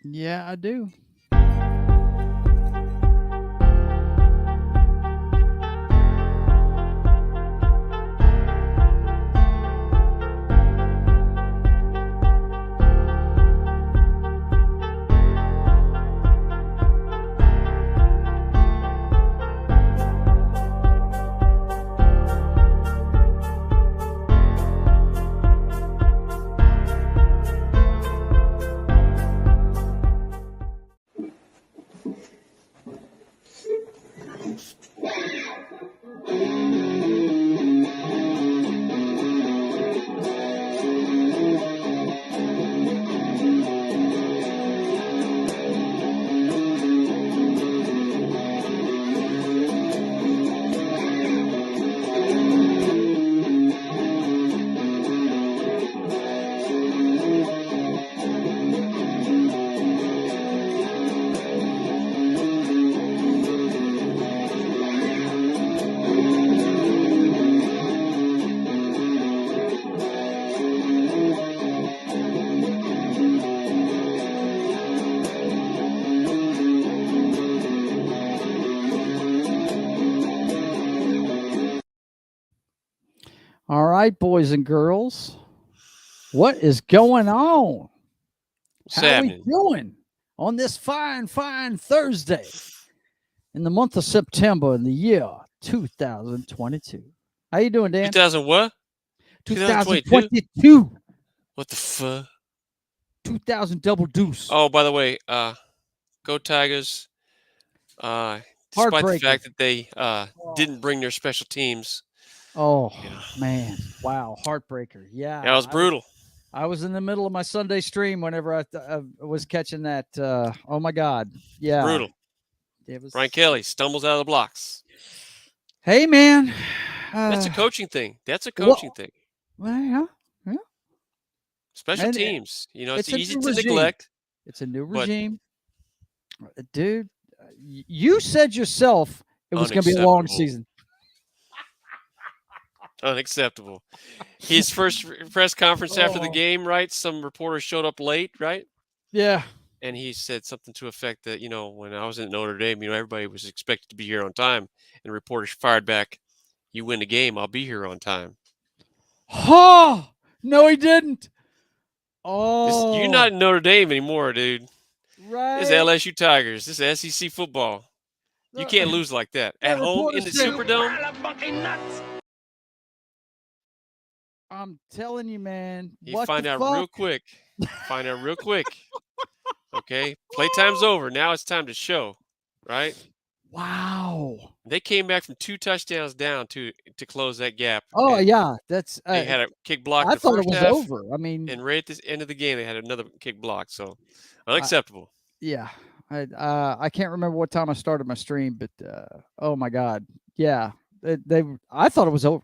Yeah, I do. All right, boys and girls. What is going on? What's How we happening? doing on this fine, fine Thursday in the month of September in the year 2022? How you doing, Dan? 2000 what? 2022? 2022. What the fuck? 2000 double deuce. Oh, by the way, go Tigers. Despite the Heartbreaker. fact that they Oh, didn't bring their special teams, oh you know, man. Wow. Heartbreaker. Yeah. that was brutal. I was in the middle of my Sunday stream whenever I was catching that. Oh my God. Yeah. Brutal. It Brian was. Kelly stumbles out of the blocks. Hey, man. That's a Uh, coaching thing. That's a what? coaching thing. Well, yeah. Yeah. Special And teams. It's it's a easy new to regime. neglect, It's a new but regime. Dude, you said yourself it was going to be a long unacceptable. season. Unacceptable. His first press conference after the Oh, game, right? Some reporter showed up late, right? yeah. And he said something to the effect that, when I was in Notre Dame, everybody was expected to be here on time. And reporters fired back, "You win the game, I'll be here on time." Oh, no, he didn't. You're Oh, not in Notre Dame anymore, dude. This is right. LSU Tigers. This is SEC football. You can't The, lose like that. the At home reporter in the said, Superdome? I'm telling you, man, You what the find out fuck? real quick. Find out real quick. Okay? Playtime's over. Now it's time to show, right? Wow. They came back from 2 touchdowns down to close that gap, Oh, and yeah. That's, they had a kick block I the thought it first was half, over. I mean, and right at the end of the game, they had another kick block. So I, unacceptable. yeah. I can't remember what time I started my stream, but oh my God. Yeah. I thought it was over.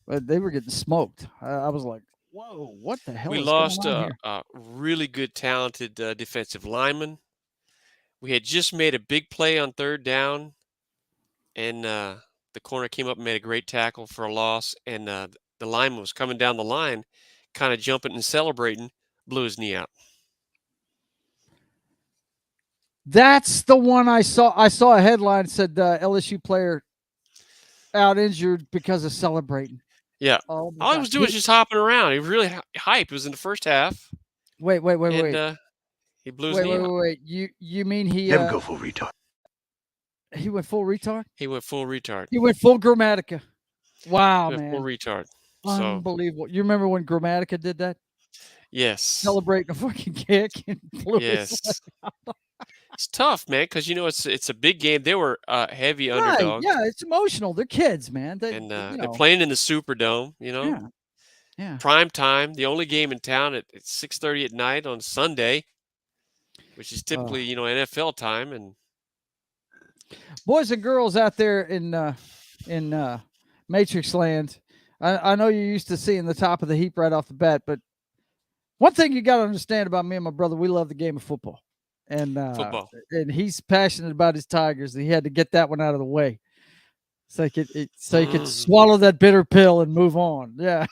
But they were getting smoked. I was like, whoa, what the We hell is going lost on a, here? a really good, talented defensive lineman. We had just made a big play on third down, and the corner came up and made a great tackle for a loss. And the lineman was coming down the line, kind of jumping and celebrating, blew his knee out. That's the one I saw. I saw a headline that said LSU player out injured because of celebrating. Yeah. Oh my All he God. was doing was just hopping around. He was really hype. It was in the first half, Wait, wait, wait, and wait. he blew his Wait, knee wait, wait, out. wait. You mean he Never go full retard. he went full retard? He went full retard. He went full Grammatica. Wow, He went full man. retard. So, Unbelievable. You remember when Grammatica did that? yes. Celebrating a fucking kick and blew his Yes. It's tough, man, because it's a big game. They were heavy Right. underdogs, Yeah, it's emotional. They're kids, man. and they're playing in the Superdome. Yeah. Yeah. Prime time, the only game in town at 6:30 at night on Sunday, which is typically NFL time. And Boys and girls out there in Matrix land, I know you're used to seeing the top of the heap right off the bat, but one thing you got to understand about me and my brother, we love the game of football, and football. and he's passionate about his Tigers. And he had to get that one out of the way, so he could swallow that bitter pill and move on. Yeah.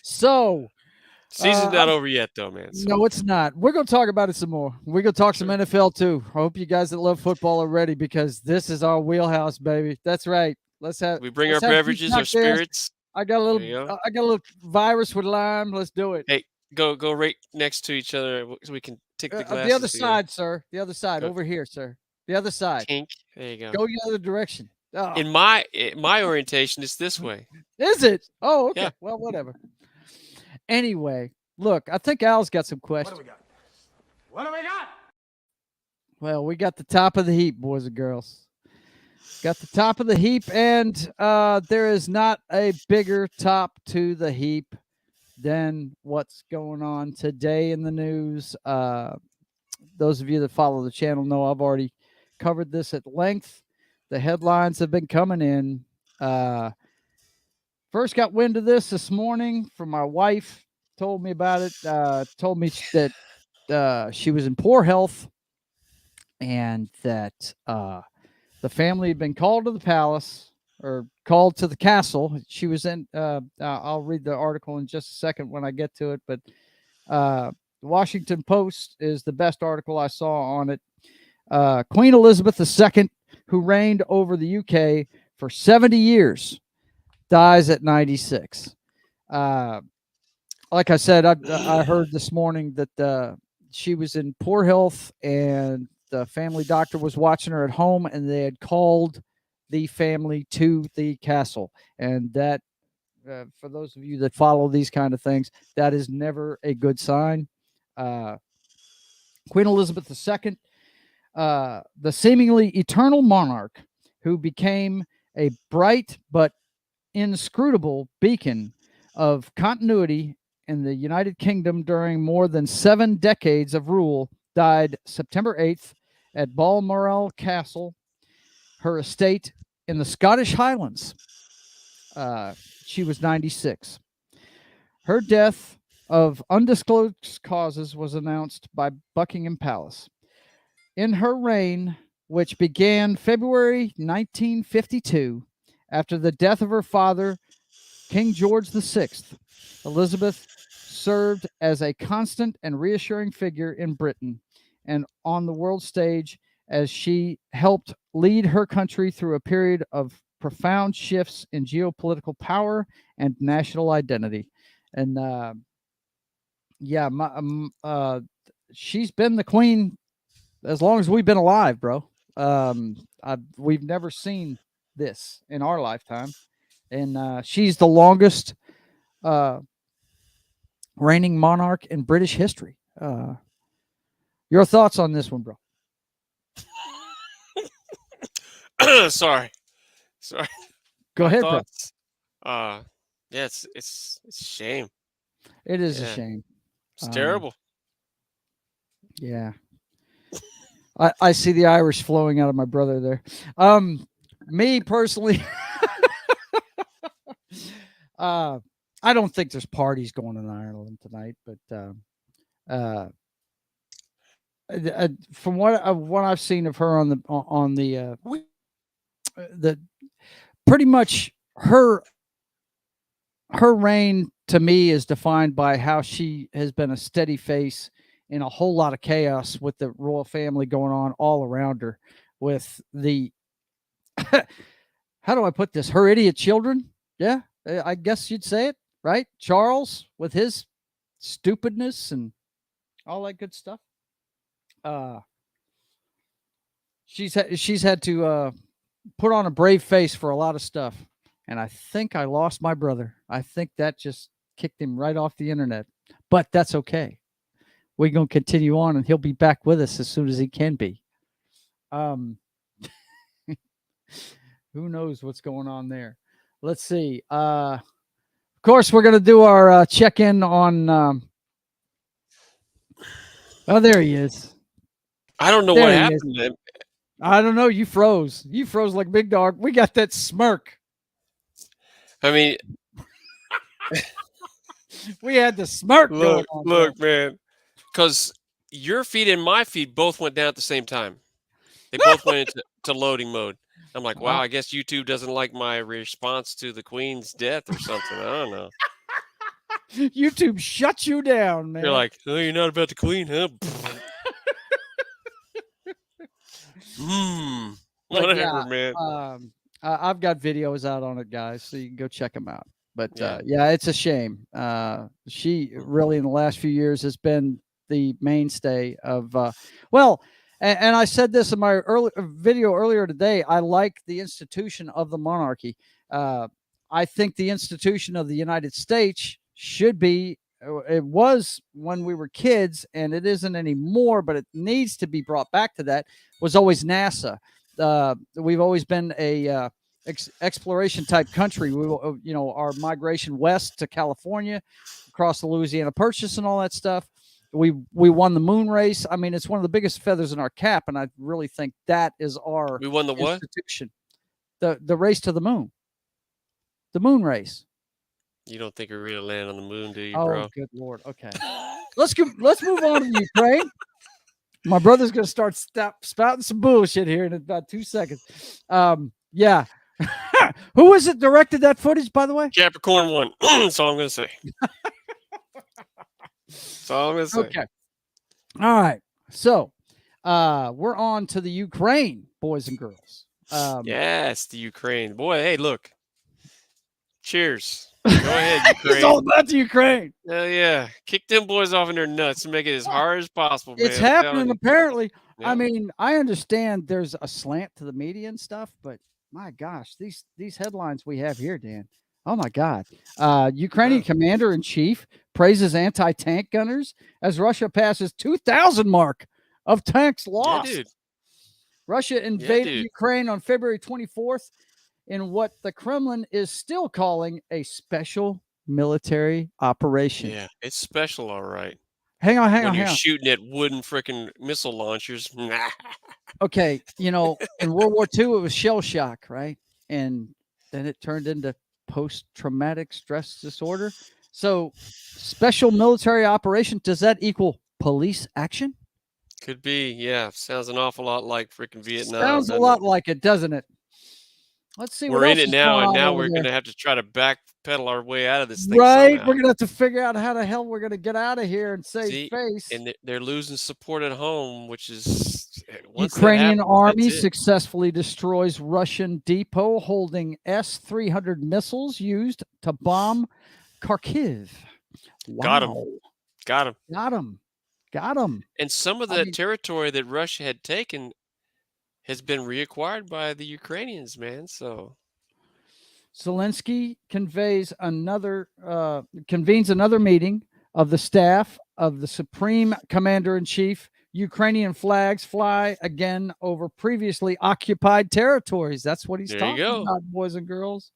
So Season's not over yet, though, man. So No, it's not. We're going to talk about it some more. We're going to talk some sure. NFL too. I hope you guys that love football are ready because this is our wheelhouse, baby. That's right. We bring our Let's have a beverages, our cocktails. spirits. I got a There little you go. I got a little virus with lime. Let's do it. Hey, go right next to each other so we can take the The other glasses together. side, sir. The other side Go over here, sir. The other side. tink. There you go. Go the other direction. Oh, In my orientation, it's this way. is it? Oh, okay. Yeah. Well, whatever. Anyway, look, I think Al's got some questions. What do we got? Well, we got the top of the heap, boys and girls. Got the top of the heap, and there is not a bigger top to the heap than what's going on today in the news. Those of you that follow the channel know I've already covered this at length. The headlines have been coming in. First got wind of this morning from my wife. Told me about it. Told me that she was in poor health and that the family had been called to the palace or called to the castle. She was in. I'll read the article in just a second when I get to it. But the Washington Post is the best article I saw on it. Queen Elizabeth II, who reigned over the UK for 70 years, dies at 96. Like I said, I heard this morning that she was in poor health and the family doctor was watching her at home and they had called the family to the castle. And that, for those of you that follow these kind of things, that is never a good sign. Queen Elizabeth II, the seemingly eternal monarch who became a bright but inscrutable beacon of continuity in the United Kingdom during more than 7 decades of rule, died September 8th at Balmoral Castle, her estate in the Scottish Highlands. She was 96. Her death of undisclosed causes was announced by Buckingham Palace. In her reign, which began February 1952, after the death of her father, King George VI, Elizabeth served as a constant and reassuring figure in Britain and on the world stage as she helped lead her country through a period of profound shifts in geopolitical power and national identity. And she's been the queen as long as we've been alive, bro. We've never seen this in our lifetime, and she's the longest reigning monarch in British history. Your thoughts on this one, bro? Sorry. Go My ahead, thoughts. Yeah, it's a shame. bro. It is a Yeah. shame. It's terrible. Yeah. I see the Irish flowing out of my brother there. Me personally, I don't think there's parties going on in Ireland tonight, but from what I've seen of her on the pretty much her reign to me is defined by how she has been a steady face in a whole lot of chaos with the royal family going on all around her, with the how do I put this? Her idiot children. Yeah, I guess you'd say it, right? Charles with his stupidness and all that good stuff. She's had to put on a brave face for a lot of stuff, and I think I lost my brother. I think that just kicked him right off the internet, but that's okay. We're gonna continue on, and he'll be back with us as soon as he can be. Who knows what's going on there? Let's see. Of course, we're gonna do our check-in on. Oh, there he is. I don't know There what he happened to him. I don't know. You froze. You froze like Big Dog. We got that smirk. I mean, We had the smirk going on. look, man. Because your feed and my feed both went down at the same time. They both went into loading mode. I'm like, wow, I guess YouTube doesn't like my response to the Queen's death or something. I don't know. YouTube shuts you down, man. You're like, oh, you're not about to clean, huh? But Whatever, yeah, man. I've got videos out on it, guys, so you can go check them out. But Yeah. yeah, it's a shame. She really, in the last few years, has been the mainstay of. And I said this in my early video earlier today. I like the institution of the monarchy. I think the institution of the United States should be. It was when we were kids, and it isn't anymore. But it needs to be brought back to that. Was always NASA. We've always been a exploration type country. We, our migration west to California, across the Louisiana Purchase, and all that stuff. We won the moon race. I mean, it's one of the biggest feathers in our cap, and I really think that is our We won the what? institution. The race to the moon race. You don't think we're gonna land on the moon, do you, Oh, bro? good Lord. Okay, let's move on to Ukraine. My brother's gonna start spouting some bullshit here in about 2 seconds. Yeah. Who was it directed that footage, by the way? Capricorn won. That's all I'm gonna say. That's all I'm gonna say. Okay. All right. So we're on to the Ukraine, boys and girls. Yes, the Ukraine. Boy, hey, look. Cheers. Go ahead, Ukraine. It's all about the Ukraine. Hell yeah. Kick them boys off in their nuts and make it as hard as possible, man. It's happening, apparently. Yeah. I mean, I understand there's a slant to the media and stuff, but my gosh, these headlines we have here, Dan. Oh my God. Ukrainian commander-in-chief praises anti-tank gunners as Russia passes 2,000 mark of tanks lost. Yeah, dude. Russia invaded Ukraine on February 24th in what the Kremlin is still calling a special military operation. Yeah, it's special, all right. Hang on. When you're shooting at wooden freaking missile launchers. Okay, in World War II, it was shell shock, right? And then it turned into post-traumatic stress disorder. So, special military operation, does that equal police action? Could be, yeah. Sounds an awful lot like freaking Vietnam. Sounds a lot like it, doesn't it? Let's see. We're in it now, and now we're going to have to try to backpedal our way out of this thing. Right, somehow. We're going to have to figure out how the hell we're going to get out of here and save face. And they're losing support at home, which is Ukrainian army successfully destroys Russian depot holding S-300 missiles used to bomb Kharkiv. Wow. Got him. And some of the territory that Russia had taken has been reacquired by the Ukrainians, man. So Zelensky convenes another meeting of the staff of the Supreme Commander-in-Chief. Ukrainian flags fly again over previously occupied territories. That's what he's talking about, boys and girls.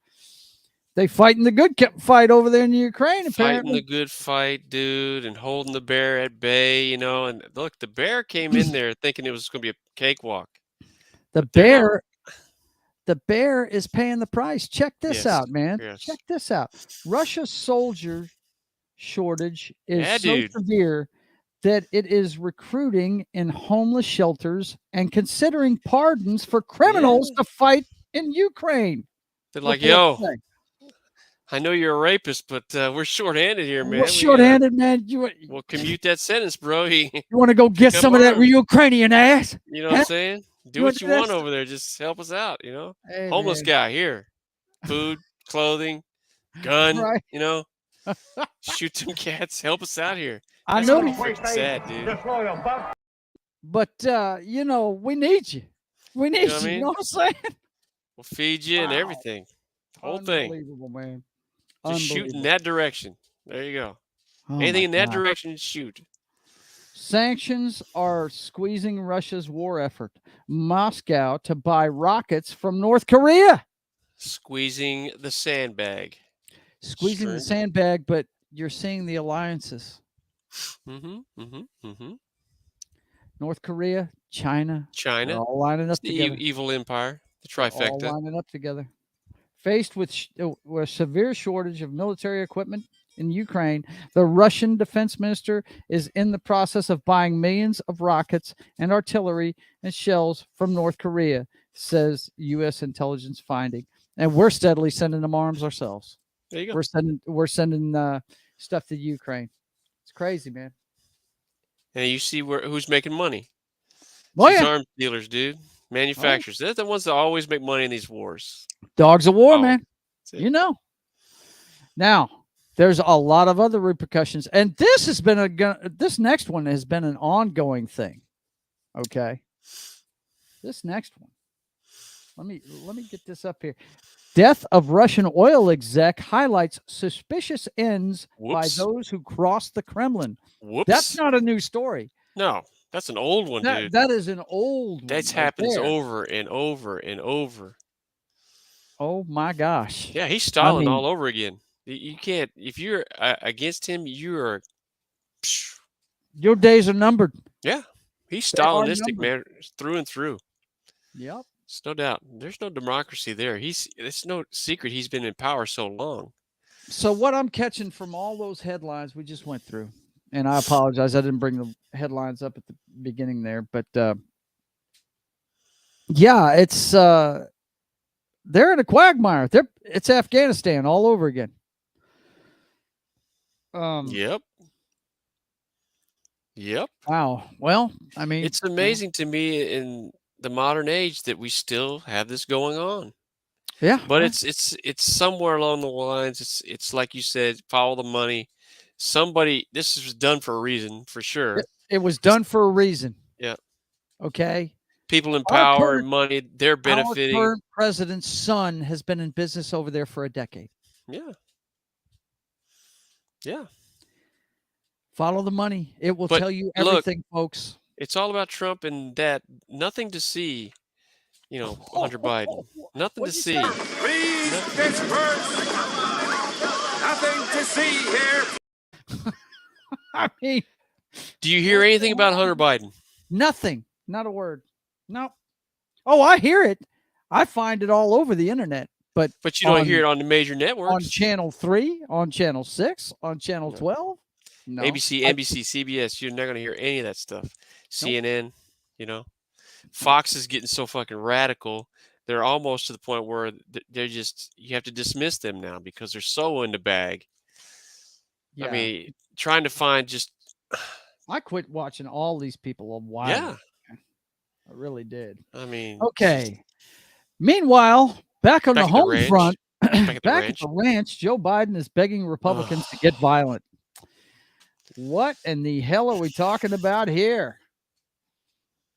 They fighting the good fight over there in Ukraine, apparently. Fighting the good fight, dude, and holding the bear at bay, And look, the bear came in there thinking it was going to be a cakewalk. The bear is paying the price. Check this out, man. Yes. Check this out. Russia's soldier shortage is so severe that it is recruiting in homeless shelters and considering pardons for criminals to fight in Ukraine. They're like, yo, I know you're a rapist, but we're shorthanded here, man. We're shorthanded, man. We'll commute that sentence, bro. You want to go get some of that Ukrainian ass? You know what I'm saying? Do what you want over there. Just help us out, Hey, homeless guy here. Food, clothing, gun, shoot some cats. Help us out here. I know. Sad, dude. But, we need you. We need you. You know what I'm saying? We'll feed you and everything. Whole thing. Unbelievable, man. Just shoot in that direction. There you go. Anything in that direction, shoot. Sanctions are squeezing Russia's war effort. Moscow to buy rockets from North Korea. Squeezing the sandbag. The sandbag, but you're seeing the alliances. North Korea, China. All lining up together. The evil empire. The trifecta. All lining up together. Faced with a severe shortage of military equipment in Ukraine, the Russian defense minister is in the process of buying millions of rockets and artillery and shells from North Korea, says U.S. intelligence finding. And we're steadily sending them arms ourselves. There you go. We're sending stuff to Ukraine. It's crazy, man. And you see who's making money. Oh, These yeah. arms dealers, dude. Manufacturers. They're the ones that always make money in these wars. Dogs of war, Oh, man. that's it. You know. Now, there's a lot of other repercussions. And this has been this next one has been an ongoing thing. Okay. This next one. Let me get this up here. Death of Russian oil exec highlights suspicious ends by Whoops. those who crossed the Kremlin. Whoops. That's not a new story. No, that's an old one, dude. That is an old one. That happens over and over and over. Oh my gosh. Yeah, he's Stalin mean- all over again. You can't, if you're against him, you're, Your days are numbered. yeah, he's They are Stalinistic, numbered. man, through and through. Yep. It's no doubt. There's no democracy there. It's no secret he's been in power so long. So what I'm catching from all those headlines we just went through, and I apologize, I didn't bring the headlines up at the beginning there, but yeah, it's they're in a quagmire. It's Afghanistan all over again. Yep. Wow. Well, I mean, It's amazing to me in the modern age that we still have this going on. Yeah. But it's somewhere along the lines. It's like you said, follow the money. This was done for a reason, for sure. It was done for a reason. Yeah. Okay. People in Our power current- and money, they're benefiting. Our current president's son has been in business over there for a decade. Yeah. Yeah. Follow the money. It will But tell you look, everything, folks. It's all about Trump and that. Nothing to see, Hunter Biden. Nothing to What'd you see. say? Please disperse. Nothing to see here. I mean, Do you hear anything about Hunter Biden? nothing. Not a word. No. Oh, I hear it. I find it all over the internet. But But you don't on- hear it on the major on networks. channel 3, on channel 6, on channel 12. No. ABC, NBC, CBS. You're not going to hear any of that stuff. CNN, Fox is getting so fucking radical. They're almost to the point where they're just, you have to dismiss them now because they're so in the bag. Yeah. I mean, trying to find just, I quit watching all these people a while yeah. ago. I really did. I mean, Okay. Meanwhile, back on Back the at the home ranch. front, Back at the back ranch. at the ranch, Joe Biden is begging Republicans to get violent. What in the hell are we talking about here?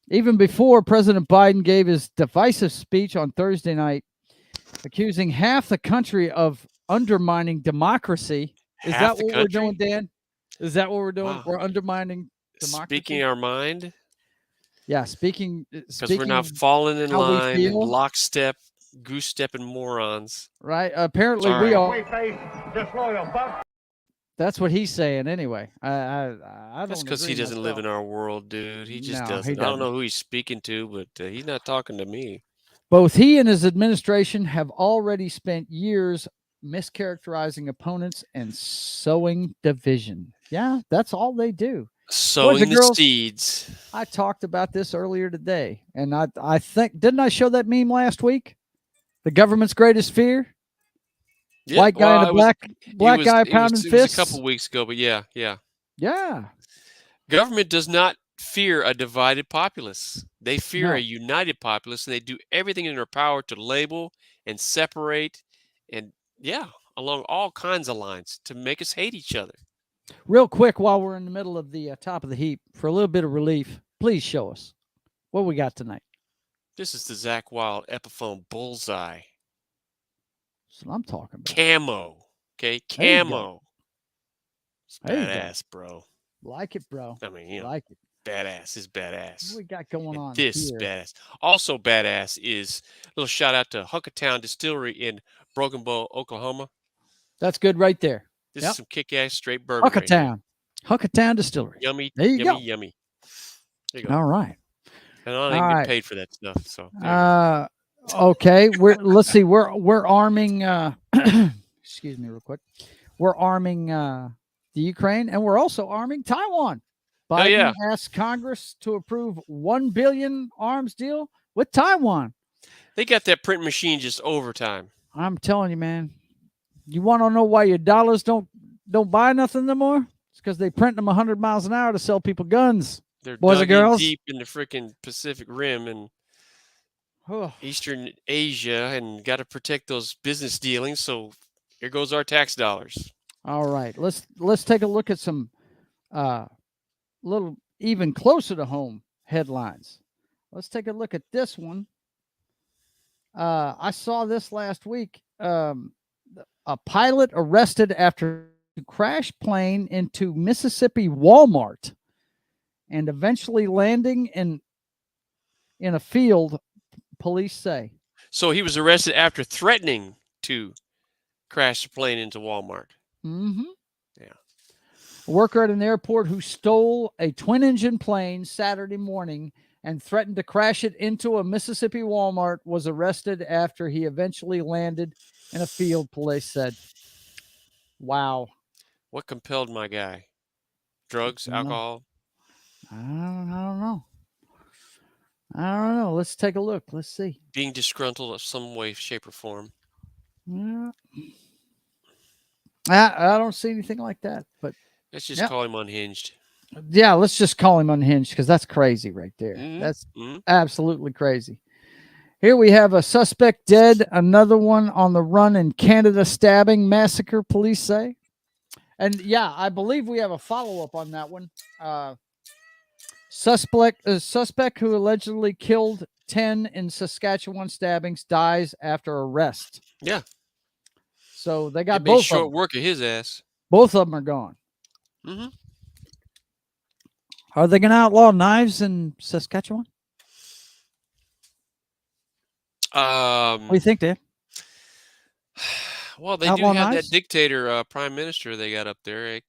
Even before President Biden gave his divisive speech on Thursday night, accusing half the country of undermining democracy. Is Half that the what country? we're doing, Dan? Is that what we're doing? Wow. We're undermining democracy. Speaking our mind, Yeah, speaking because we're not falling in how we line and feel. lockstep, goose stepping morons. right. Apparently, Sorry. we are. We face disloyal buck. That's what he's saying, anyway. I don't. That's because he agree doesn't live in myself. our world, dude. He just No, doesn't. he I don't know doesn't. who he's speaking to, but he's not talking to me. Both he and his administration have already spent years mischaracterizing opponents and sowing division. Yeah, that's all they do. Sowing and the girls- seeds. I talked about this earlier today, and I think didn't I show that meme last week? The government's greatest fear. Yeah, White guy well, and a black guy pounding it was fists. a couple weeks ago, but yeah. Yeah, Government does not fear a divided populace. They fear No. a united populace, and they do everything in their power to label and separate, and along all kinds of lines to make us hate each other. real quick while we're in the middle of the top of the heap, for a little bit of relief, please show us what we got tonight. This is the Zach Wild Epiphone Bullseye That's what I'm talking about. camo. Okay, There you go. camo. It's There you go. badass, bro. Like it, bro. I mean, Like it. badass is What badass. we got going And on this is here? badass. Also badass is a little shout out to Huckatown Distillery in Broken Bow, Oklahoma. That's good right there. This Yep. is some kick-ass straight bourbon. right here. Huckatown Distillery. Yummy, There you yummy, go. yummy. There you go. All right. And I don't even all get right. paid for that stuff. So there you go. Okay. Let's see. We're arming excuse me real quick. We're arming the Ukraine, and we're also arming Taiwan. Biden yeah. asked Congress to approve $1 billion arms deal with Taiwan. They got that print machine just overtime. I'm telling you, man. You want to know why your dollars don't don't buy nothing no more? It's because they print them 100 miles an hour to sell people guns. They're Boys dug and in girls? deep in the freaking Pacific Rim and Oh, Eastern Asia and got to protect those business dealings. So here goes our tax dollars. all right. Let's take a look at some little even closer to home headlines. Let's take a look at this one. I saw this last week. A pilot arrested after crash plane into Mississippi Walmart and eventually landing in a field, police say. So he was arrested after threatening to crash the plane into Walmart. Mm-hmm. Yeah. A worker at an airport who stole a twin-engine plane Saturday morning and threatened to crash it into a Mississippi Walmart was arrested after he eventually landed in a field, police said. Wow. What compelled my guy? Drugs, alcohol? I don't know. I don't know. Let's take a look. Let's see. Being disgruntled of some way, shape, or form. I don't see anything like that. But Let's just call him unhinged. yeah, let's just call him unhinged because that's crazy right there. Mhm, That's mhm. absolutely crazy. Here we have a suspect dead, another one on the run in Canada stabbing massacre, police say. And yeah, I believe we have a follow-up on that one. Suspect who allegedly killed 10 in Saskatchewan stabbings dies after arrest. Yeah. So they got It made both of short them. work of his ass. Both of them are gone. Mm-hmm. Are they going to outlaw knives in Saskatchewan? What do you think, Dave? Well, they Outlaw do have knives? that dictator prime minister they got up there.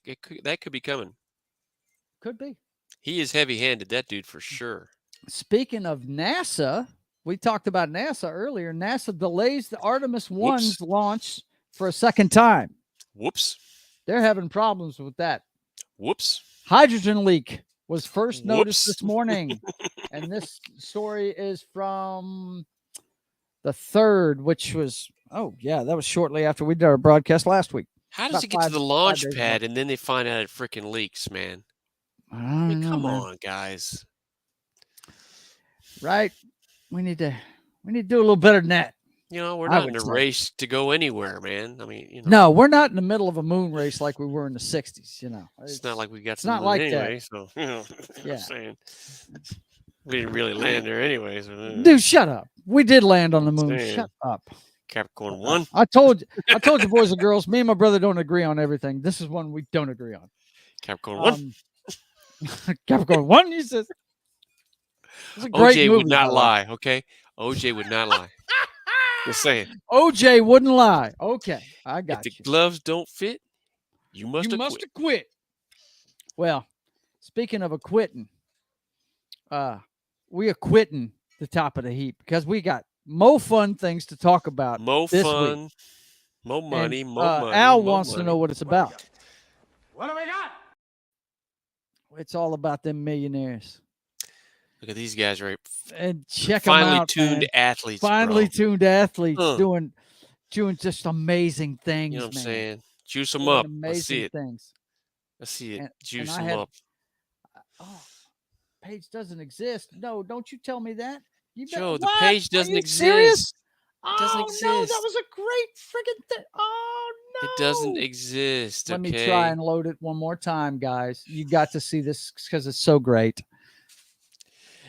That could be coming. Could be. He is heavy-handed, that dude, for sure. Speaking of NASA, we talked about NASA earlier. NASA delays the Artemis 1's launch for a second time. Whoops. They're having problems with that. Whoops. Hydrogen leak was first noticed Whoops. this morning. And this story is from the 3rd, which was, that was shortly after we did our broadcast last week. How does About it get to 5 the launch days pad ago. and then they find out it freaking leaks, man? I I don't mean, know, come man. on, guys. Right? We need to do a little better than that. You know, we're I not in would a say. race to go anywhere, man. I mean, you know. No, we're not in the middle of a moon race like we were in the 60s, you know. It's not like we got it's to not the moon like anyway, that. so you know what Yeah. I'm saying. We didn't really land there anyway. So, Dude, shut up. We did land on the moon. Saying. Shut up. Capricorn 1. I told you, boys and girls, me and my brother don't agree on everything. This is one we don't agree on. Capricorn 1. Capricorn 1, you said. It's a great OJ movie, would not by the way. lie, okay? OJ would not lie. Just saying. OJ wouldn't lie. Okay, I got If you. the gloves don't fit, you must You have must quit. have quit. Well, speaking of acquitting, we are quitting the top of the heap because we got more fun things to talk about. More this fun, week. more money, And, more money. Al more wants to know money. what it's about. What do we got? It's all about them millionaires. Look at these guys, right? And check them Finally out, tuned man. athletes. Finally bro. tuned athletes Huh. doing just amazing things, You know what I'm man. saying? Juice them Doing up. amazing Let's see it. things. Let's see it. And Juice I them had- up. Oh, page doesn't exist. No, don't you tell me that. You bet- Joe, the What? page Are doesn't you serious? exist. It doesn't Oh no, that exist. was a great freaking thing. Oh no, It doesn't exist. Let okay? me try and load it one more time, guys. You got to see this because it's so great.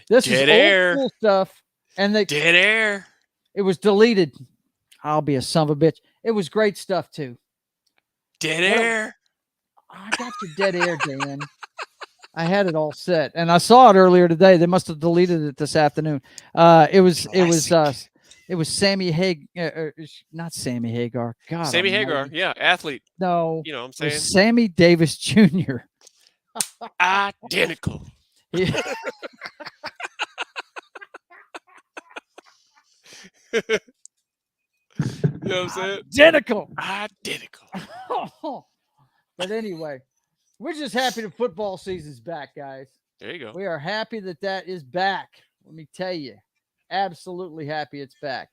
This Dead is air. old school stuff, and Dead air. it was deleted. I'll be a son of a bitch. It was great stuff too. Dead What a- air. I got your dead air, Dan. I had it all set, and I saw it earlier today. They must have deleted it this afternoon. It was Sammy not Sammy Hagar. God, Sammy almighty. Hagar. Yeah, athlete. No, You know what I'm it saying? was Sammy Davis Jr. Identical. Yeah. You know what I'm saying? Identical. Identical. But anyway, we're just happy the football season's back, guys. There you go. We are happy that is back. Let me tell you, absolutely happy it's back.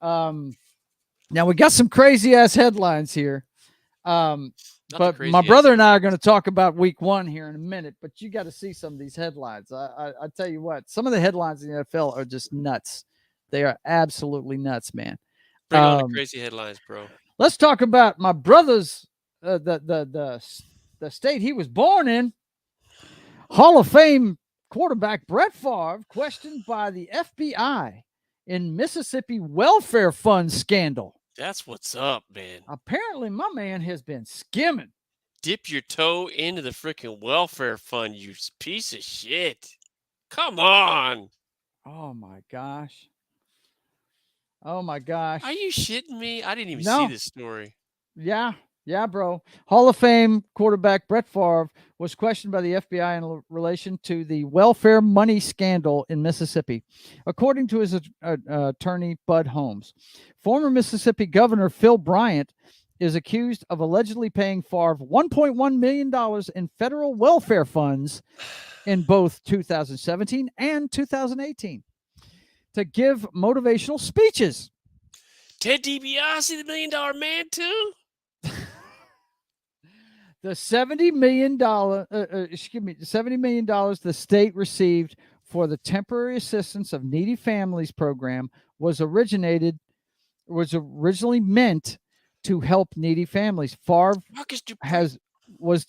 Now we got some crazy ass headlines here. Not the But crazy my guys. brother and I are going to talk about week 1 here in a minute. But you got to see some of these headlines. I tell you what, some of the headlines in the NFL are just nuts. They are absolutely nuts, man. Bring on the crazy headlines, bro. Let's talk about my brother's the state he was born in. Hall of Fame quarterback Brett Favre questioned by the FBI in Mississippi welfare fund scandal. That's what's up, man. Apparently, my man has been skimming. Dip your toe into the freaking welfare fund, you piece of shit. Come on. Oh my gosh. Oh my gosh. Are you shitting me? I didn't even see No. this story. Yeah, bro. Hall of Fame quarterback Brett Favre was questioned by the FBI in relation to the welfare money scandal in Mississippi, according to his attorney, Bud Holmes. Former Mississippi Governor Phil Bryant is accused of allegedly paying Favre $1.1 million in federal welfare funds in both 2017 and 2018 to give motivational speeches. Ted DiBiase, the $1 Million Man, too? The $70 million, $70 million the state received for the temporary assistance of needy families program was originally meant to help needy families. Favre Marcus Dupree. was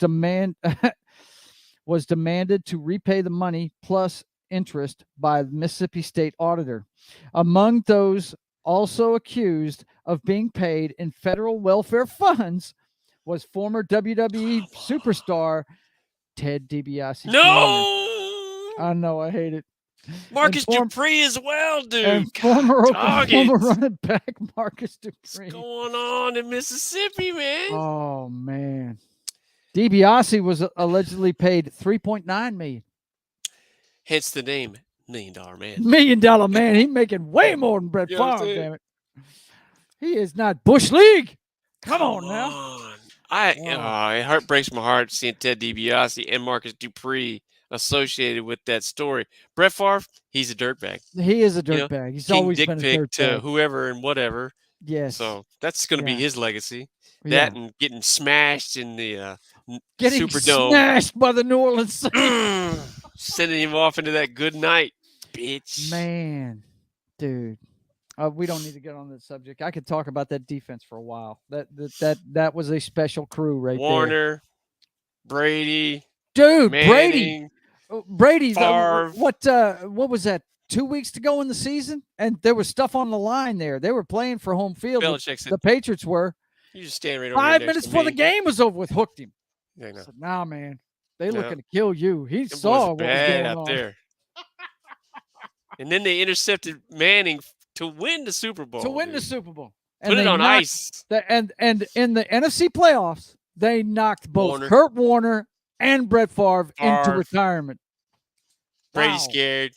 demanded to repay the money plus interest by the Mississippi State Auditor. Among those also accused of being paid in federal welfare funds was former WWE superstar Ted DiBiase. No! Jr. I know, I hate it. Marcus Dupree as well, dude. And former Oklahoma running back Marcus Dupree. What's going on in Mississippi, man? Oh man, DiBiase was allegedly paid $3.9 million. Hence the name, $1 Million Man. $1 Million Man. He's making way more than Brett Favre. Damn it, he is not Bush League. Come on now. It heart breaks my heart seeing Ted DiBiase and Marcus Dupree associated with that story. Brett Favre, he's a dirtbag. He is a dirtbag. He's King always dick been a pic dirtbag. to whoever and whatever. Yes. So that's going to be his legacy. That and getting smashed in the Superdome. Smashed by the New Orleans Saints. Sending him off into that good night, bitch. Man, dude. We don't need to get on that subject. I could talk about that defense for a while. That was a special crew right Warner, there. Brady, dude, Manning, Brady. Favre. What was that? 2 weeks to go in the season, and there was stuff on the line there. They were playing for home field. The Patriots were. You just stand right over 5 minutes before the game was over with, hooked him. Yeah, no. I said, nah, man, they looking to kill you. He saw what was going on there. And then they intercepted Manning to win the Super Bowl. And put it on ice. And in the NFC playoffs, they knocked both Kurt Warner and Brett Favre into retirement. Brady scared.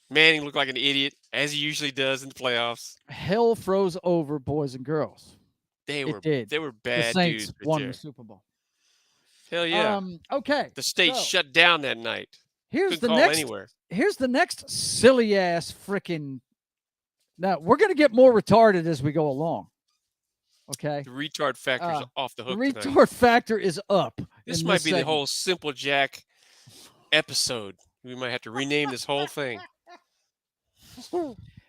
Manning looked like an idiot, as he usually does in the playoffs. Hell froze over, boys and girls. They were bad the Saints dudes. Won the Super Bowl. Hell yeah. Okay. The state shut down that night. Here's Couldn't call anywhere. Here's the next silly ass freaking. Now we're gonna get more retarded as we go along. Okay. The retard factor is off the hook. The retard factor is up. This might be the whole Simple Jack episode. We might have to rename this whole thing.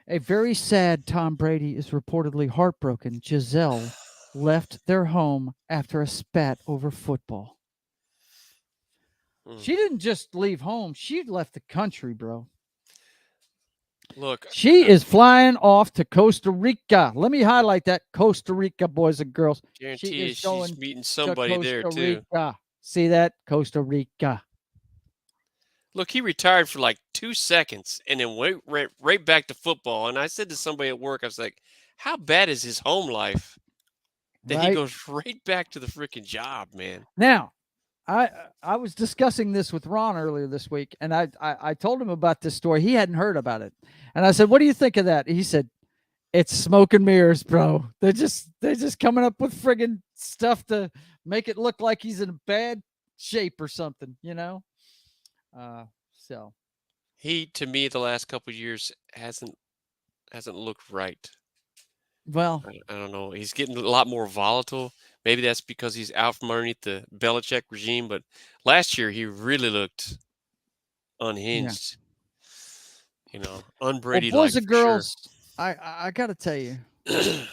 A very sad Tom Brady is reportedly heartbroken. Giselle left their home after a spat over football. She didn't just leave home. She left the country, bro. Look. She is flying off to Costa Rica. Let me highlight that. Costa Rica, boys and girls. Guarantee she's meeting somebody there, too. See that? Costa Rica. Look, he retired for like 2 seconds and then went right back to football. And I said to somebody at work, I was like, how bad is his home life that he goes right back to the freaking job, man? Now, I was discussing this with Ron earlier this week, and I told him about this story. He hadn't heard about it. And I said, what do you think of that? He said, it's smoke and mirrors, bro. They're just coming up with friggin' stuff to make it look like he's in bad shape or something, you know? So he, to me, the last couple of years hasn't looked right. Well, I don't know. He's getting a lot more volatile. Maybe that's because he's out from underneath the Belichick regime. But last year he really looked unhinged. You know, Well, unbrady boys like and for sure. girls, I got to tell you, the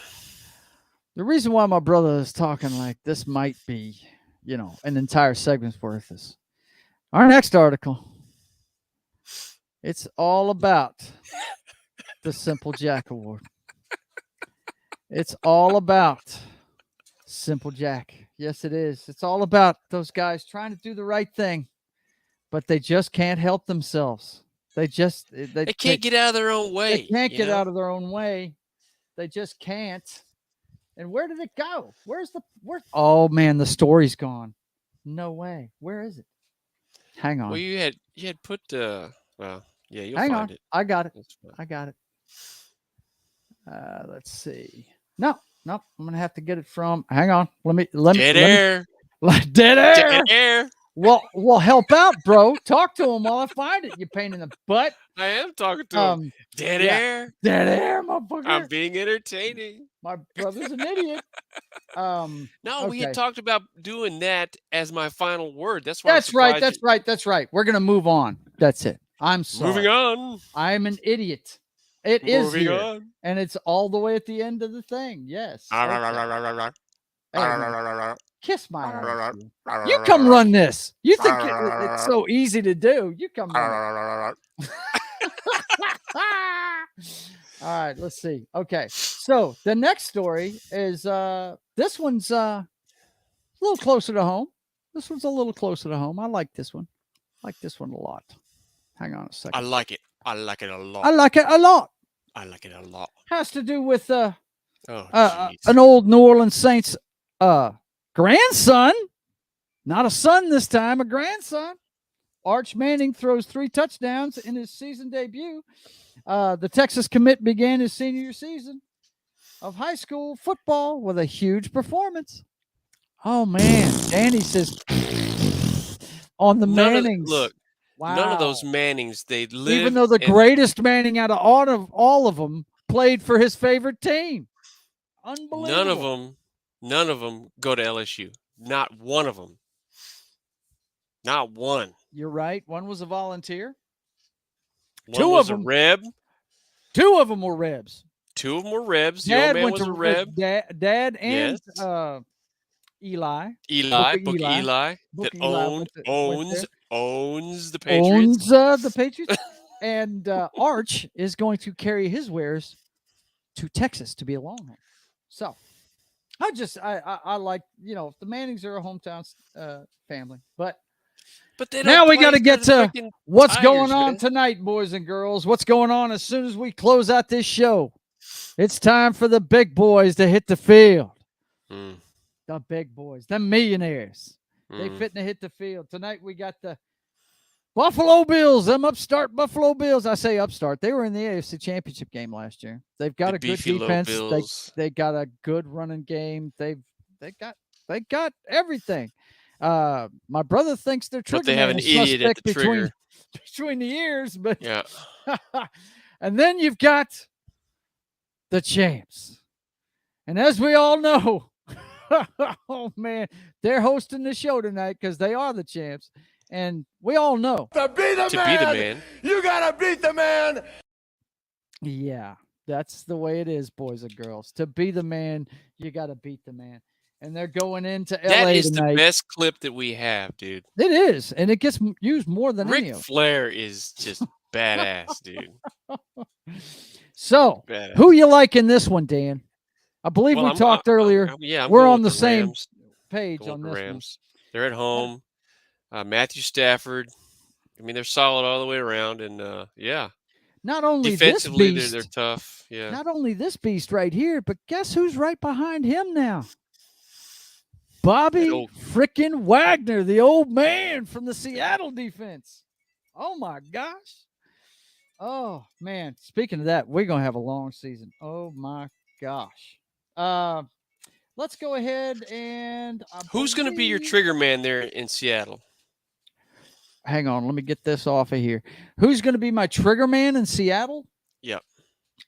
reason why my brother is talking like this might be, an entire segment's worth is our next article. It's all about the Simple Jack Award. It's all about Simple Jack. Yes, it is. It's all about those guys trying to do the right thing, but they just can't help themselves. They just They can't get out of their own way. they can't you get know? out of their own way. They just can't. And where did it go? Where? Oh man, the story's gone. No way. Where is it? Hang on. Well, you had put well, yeah, you'll Hang find on. it. I got it. That's fine. I got it. Let's see. No, I'm gonna have to get it from. Hang on. Let me. Dead air. Dead air. Dead air. Well, help out, bro. Talk to him while I find it. You pain in the butt. I am talking to him. Dead yeah. air. Dead air, motherfucker. I'm being entertaining. My brother's an idiot. No, okay. we had talked about doing that as my final word. That's why. That's right. That's right. We're gonna move on. That's it. I'm sorry. Moving on. I'm an idiot. It is Moving here, on. and it's all the way at the end of the thing. Yes. Okay. Hey, man, kiss my ass. You come run this. You think it's so easy to do? You come run it. All right, let's see. Okay, so the next story is this one's a little closer to home. This one's a little closer to home. I like this one. I like this one a lot. Hang on a second. I like it. I like it a lot. I like it a lot. I like it a lot. Has to do with Oh, an old New Orleans Saints grandson. Not a son this time, a grandson. Arch Manning throws 3 touchdowns in his season debut. The Texas commit began his senior season of high school football with a huge performance. Oh, man. Danny says on the Mannings. Look, wow. None of those Mannings, they live. Even though the greatest Manning out of all of them played for his favorite team. Unbelievable. None of them go to LSU. Not one of them. Not one. You're right. One was a volunteer. One was a Reb. 2 of them were Rebs. 2 of them were Rebs. Dad the old man went was to a Reb. Dad and yes. Eli. Book Eli Book that Eli owns the Patriots. Owns the Patriots. And Arch is going to carry his wares to Texas to be a Longhorn. So I like, the Mannings are a hometown family, but they don't now we got to get to what's going on man. tonight, boys and girls. What's going on as soon as we close out this show? It's time for the big boys to hit the field. The big boys, the millionaires. They fitting to hit the field. Tonight we got the Buffalo Bills, them upstart Buffalo Bills. I say upstart. They were in the AFC Championship game last year. They've got a good defense. They got a good running game. They got everything. My brother thinks they're trigger. But they have an idiot at the trigger between the ears, but yeah. And then you've got the champs, and as we all know, oh man, they're hosting the show tonight because they are the champs, and we all know to be the man, you gotta beat the man. Yeah, that's the way it is, boys and girls. To be the man, you gotta beat the man. And they're going into LA tonight. That is the best clip that we have, dude. It is, and it gets used more than any of them. Ric Flair is just badass, dude. So, who you like in this one, Dan? I believe we talked earlier. I'm we're on the same page on this Rams. One. They're at home. Matthew Stafford. I mean, they're solid all the way around, and yeah. Not only defensively, this beast, they're tough. Yeah. Not only this beast right here, but guess who's right behind him now? Bobby frickin' Wagner, the old man from the Seattle defense. Oh, my gosh. Oh, man. Speaking of that, we're going to have a long season. Oh, my gosh. Let's go ahead and... Who's going to be your trigger man there in Seattle? Hang on. Let me get this off of here. Who's going to be my trigger man in Seattle? Yep.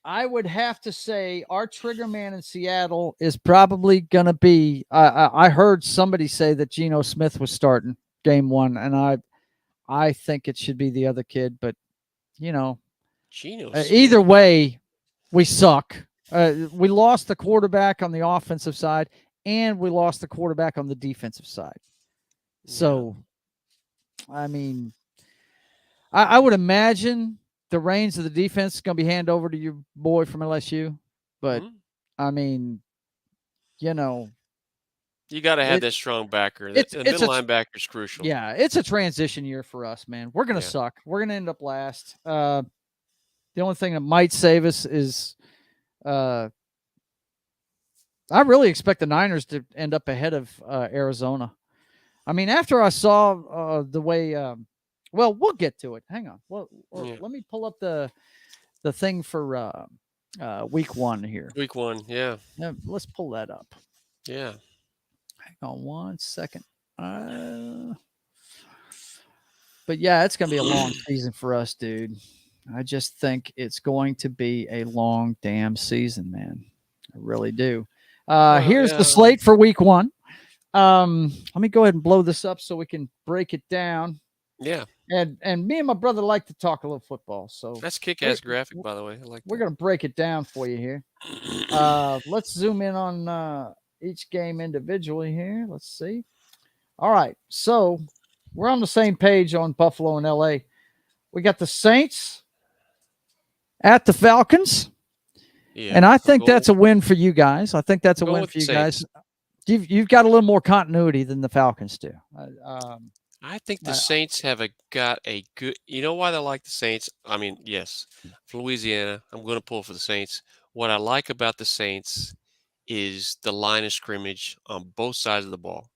I would have to say our trigger man in Seattle is probably going to be. I heard somebody say that Geno Smith was starting game one, and I think it should be the other kid. But you know, Geno either Smith. way, we suck. We lost the quarterback on the offensive side, and we lost the quarterback on the defensive side. So, I mean, I would imagine the reins of the defense is going to be handed over to your boy from LSU. But, I mean, you know. You got to have that strong backer. The middle linebacker is crucial. Yeah, it's a transition year for us, man. We're going to suck. We're going to end up last. The only thing that might save us is I really expect the Niners to end up ahead of Arizona. I mean, after I saw the way well, we'll get to it. Hang on. Well, let me pull up the thing for week one here. Week one, yeah. Let's pull that up. Yeah. Hang on 1 second. But yeah, it's going to be a long season for us, dude. I just think it's going to be a long damn season, man. I really do. Here's the slate for week one. Let me go ahead and blow this up so we can break it down. Yeah. And me and my brother like to talk a little football. So that's kick-ass graphic, by the way. I like we're going to break it down for you here. Let's zoom in on each game individually here. Let's see. All right. So we're on the same page on Buffalo and LA. We got the Saints at the Falcons. Yeah, and I think that's a win for you guys. I think that's a win for you guys. You've got a little more continuity than the Falcons do. I think the Saints have got a good. You know why they like the Saints? I mean, yes, from Louisiana, I'm going to pull for the Saints. What I like about the Saints is the line of scrimmage on both sides of the ball.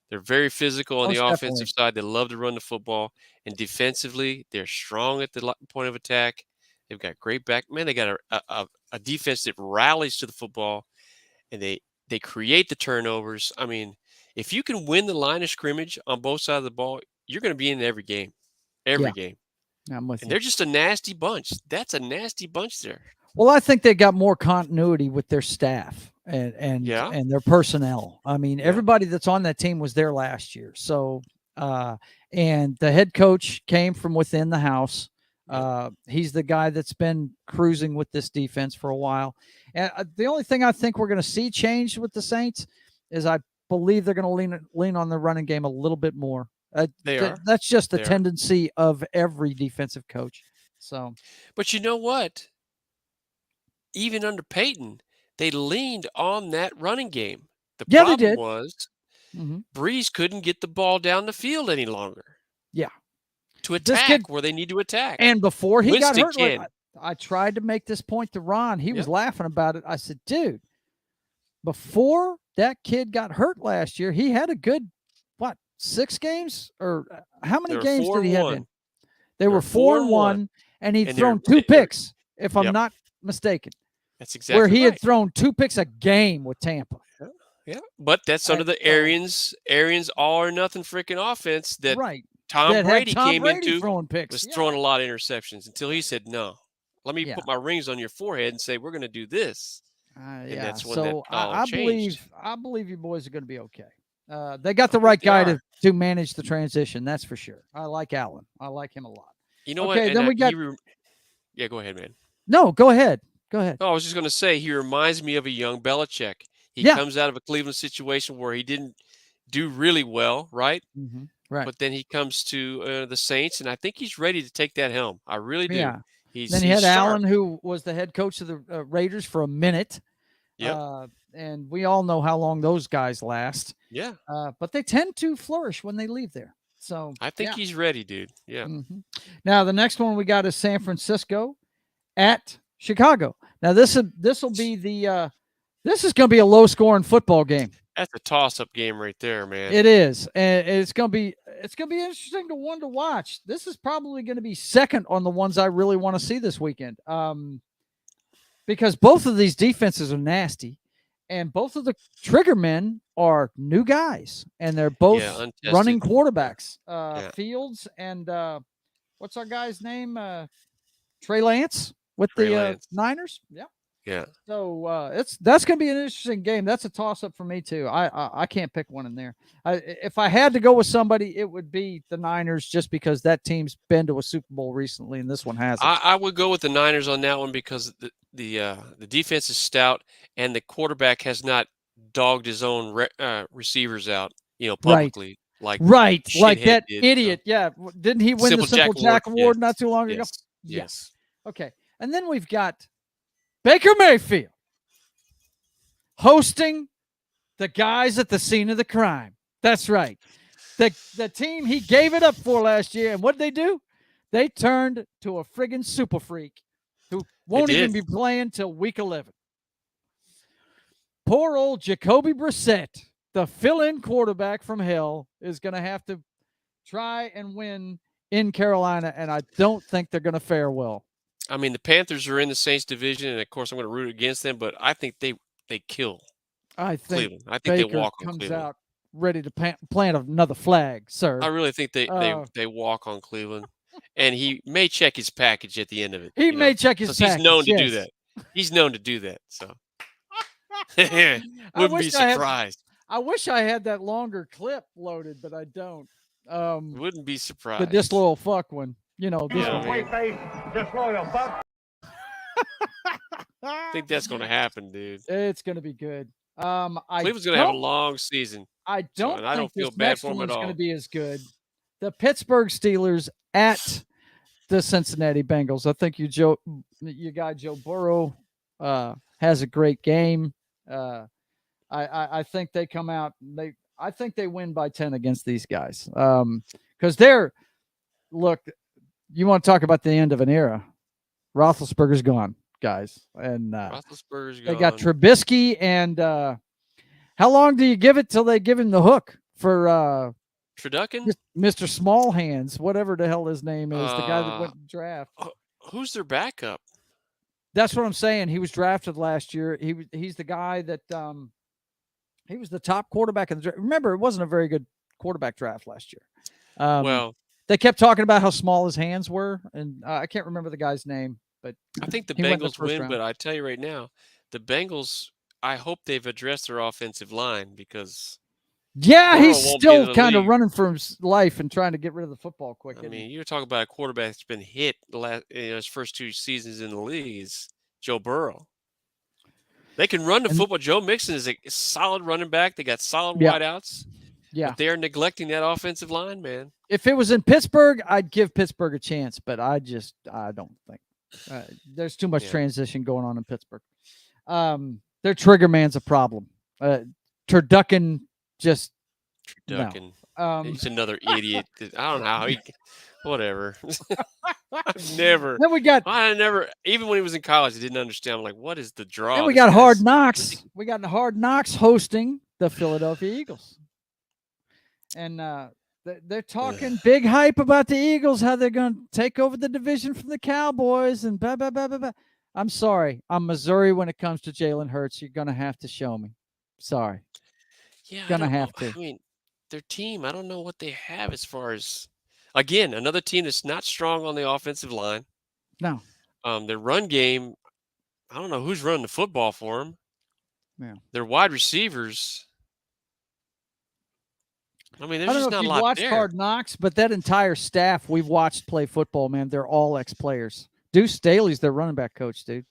They're very physical on the offensive side. They love to run the football, and defensively, they're strong at the point of attack. They've got great back. Man, they got a defense that rallies to the football, and they create the turnovers. I mean, if you can win the line of scrimmage on both sides of the ball, you're going to be in every game. Every game. I'm with you. They're just a nasty bunch. That's a nasty bunch there. Well, I think they got more continuity with their staff and their personnel. I mean, everybody that's on that team was there last year. So, and the head coach came from within the house. He's the guy that's been cruising with this defense for a while. And the only thing I think we're going to see change with the Saints is I believe they're going to lean on the running game a little bit more. That's just the tendency of every defensive coach. So, but you know what? Even under Peyton, they leaned on that running game. The problem was Breeze couldn't get the ball down the field any longer. Yeah. To attack where they need to attack. And before he got hurt, I tried to make this point to Ron. He was laughing about it. I said, dude, before that kid got hurt last year, he had a good, 6 games? Or how many games did he have in? They were 4-1, and he'd thrown 2 picks, if I'm not mistaken. That's exactly where he had thrown 2 picks a game with Tampa. Yeah, but that's under the Arians all or nothing freaking offense that Tom Brady came into was throwing a lot of interceptions until he said, no, let me put my rings on your forehead and say, we're going to do this. And that's when that all changed. I believe you boys are going to be okay. They got the right guy to manage the transition. That's for sure. I like Allen. I like him a lot. You know what? Then we got. Yeah, go ahead, man. No, go ahead. Go ahead. Oh, I was just going to say, he reminds me of a young Belichick. He comes out of a Cleveland situation where he didn't do really well, right? Mm-hmm. Right. But then he comes to the Saints, and I think he's ready to take that helm. I really do. Yeah. Then he had Allen, who was the head coach of the Raiders for a minute. Yeah. And we all know how long those guys last. Yeah. But they tend to flourish when they leave there. So I think he's ready, dude. Yeah. Mm-hmm. Now the next one we got is San Francisco at Chicago. Now this will be this is going to be a low scoring football game. That's a toss up game right there, man. It is, and it's going to be interesting to watch. This is probably going to be second on the ones I really want to see this weekend, because both of these defenses are nasty, and both of the trigger men are new guys, and they're both running quarterbacks. Fields and what's our guy's name? Trey Lance. with Trey the Lance. Niners. Yeah. Yeah. So that's going to be an interesting game. That's a toss up for me too. I can't pick one in there. If I had to go with somebody, it would be the Niners, just because that team's been to a Super Bowl recently, and this one hasn't. I would go with the Niners on that one because the defense is stout and the quarterback has not dogged his own receivers out, publicly like Right, like shithead that did. idiot. Yeah, didn't he win the Simple Jack Award not too long ago? Yes. Okay, and then we've got Baker Mayfield hosting the guys at the scene of the crime. That's right. The team he gave it up for last year, and what did they do? They turned to a friggin' super freak who won't even be playing till week 11. Poor old Jacoby Brissett, the fill-in quarterback from hell, is going to have to try and win in Carolina, and I don't think they're going to fare well. I mean, the Panthers are in the Saints division, and of course I'm going to root against them, but I think they kill Cleveland. I think Baker they walk on comes Cleveland. out ready to plant another flag, sir. I really think they walk on Cleveland, and he may check his package at the end of it. He may check his package. He's known to do that. He's known to do that. So wouldn't be surprised. I wish I had that longer clip loaded, but I don't. Wouldn't be surprised. The disloyal fuck one, this disloyal fuck. I think that's going to happen, dude. It's going to be good. Cleveland's going to have a long season. I don't think feel this bad next for them at one's all. going to be as good. The Pittsburgh Steelers at the Cincinnati Bengals. I think your guy Joe Burrow has a great game. I think they come out. I think they win by 10 against these guys. Because look, you want to talk about the end of an era. Roethlisberger's gone, guys. And Roethlisberger's gone. They got Trubisky, and how long do you give it till they give him the hook for Turducken? Mr. Small Hands, whatever the hell his name is, the guy that went to draft. Who's their backup? That's what I'm saying. He was drafted last year. He's the guy that he was the top quarterback in the draft. Remember, it wasn't a very good quarterback draft last year. Well, they kept talking about how small his hands were, and I can't remember the guy's name, but I think the Bengals win. But I tell you right now, the Bengals, I hope they've addressed their offensive line because he's still kind of running for his life and trying to get rid of the football quick. I mean, you're talking about a quarterback that's been hit his first 2 seasons in the league is Joe Burrow. They can run the football. Joe Mixon is a solid running back. They got solid wideouts. Yeah, but they are neglecting that offensive line, man. If it was in Pittsburgh, I'd give Pittsburgh a chance, but I don't think there's too much transition going on in Pittsburgh. Their trigger man's a problem. Turducken just Turducken. No. He's another idiot. I don't know how he. Whatever. I never. Even when he was in college, I didn't understand. I'm like, what is the draw? Then we got Hard Knocks. We got Hard Knocks hosting the Philadelphia Eagles, and they're talking big hype about the Eagles, how they're going to take over the division from the Cowboys, and blah blah blah blah blah. I'm sorry, I'm Missouri when it comes to Jalen Hurts. You're going to have to show me. Sorry. Yeah, going to have to. I mean, their team. I don't know what they have as far as. Again, another team that's not strong on the offensive line. No. Their run game, I don't know who's running the football for them. Yeah. Their wide receivers. I mean, there's just not a lot there. I don't know if you've watched Hard Knocks, but that entire staff we've watched play football, man, they're all ex-players. Deuce Staley's their running back coach, dude.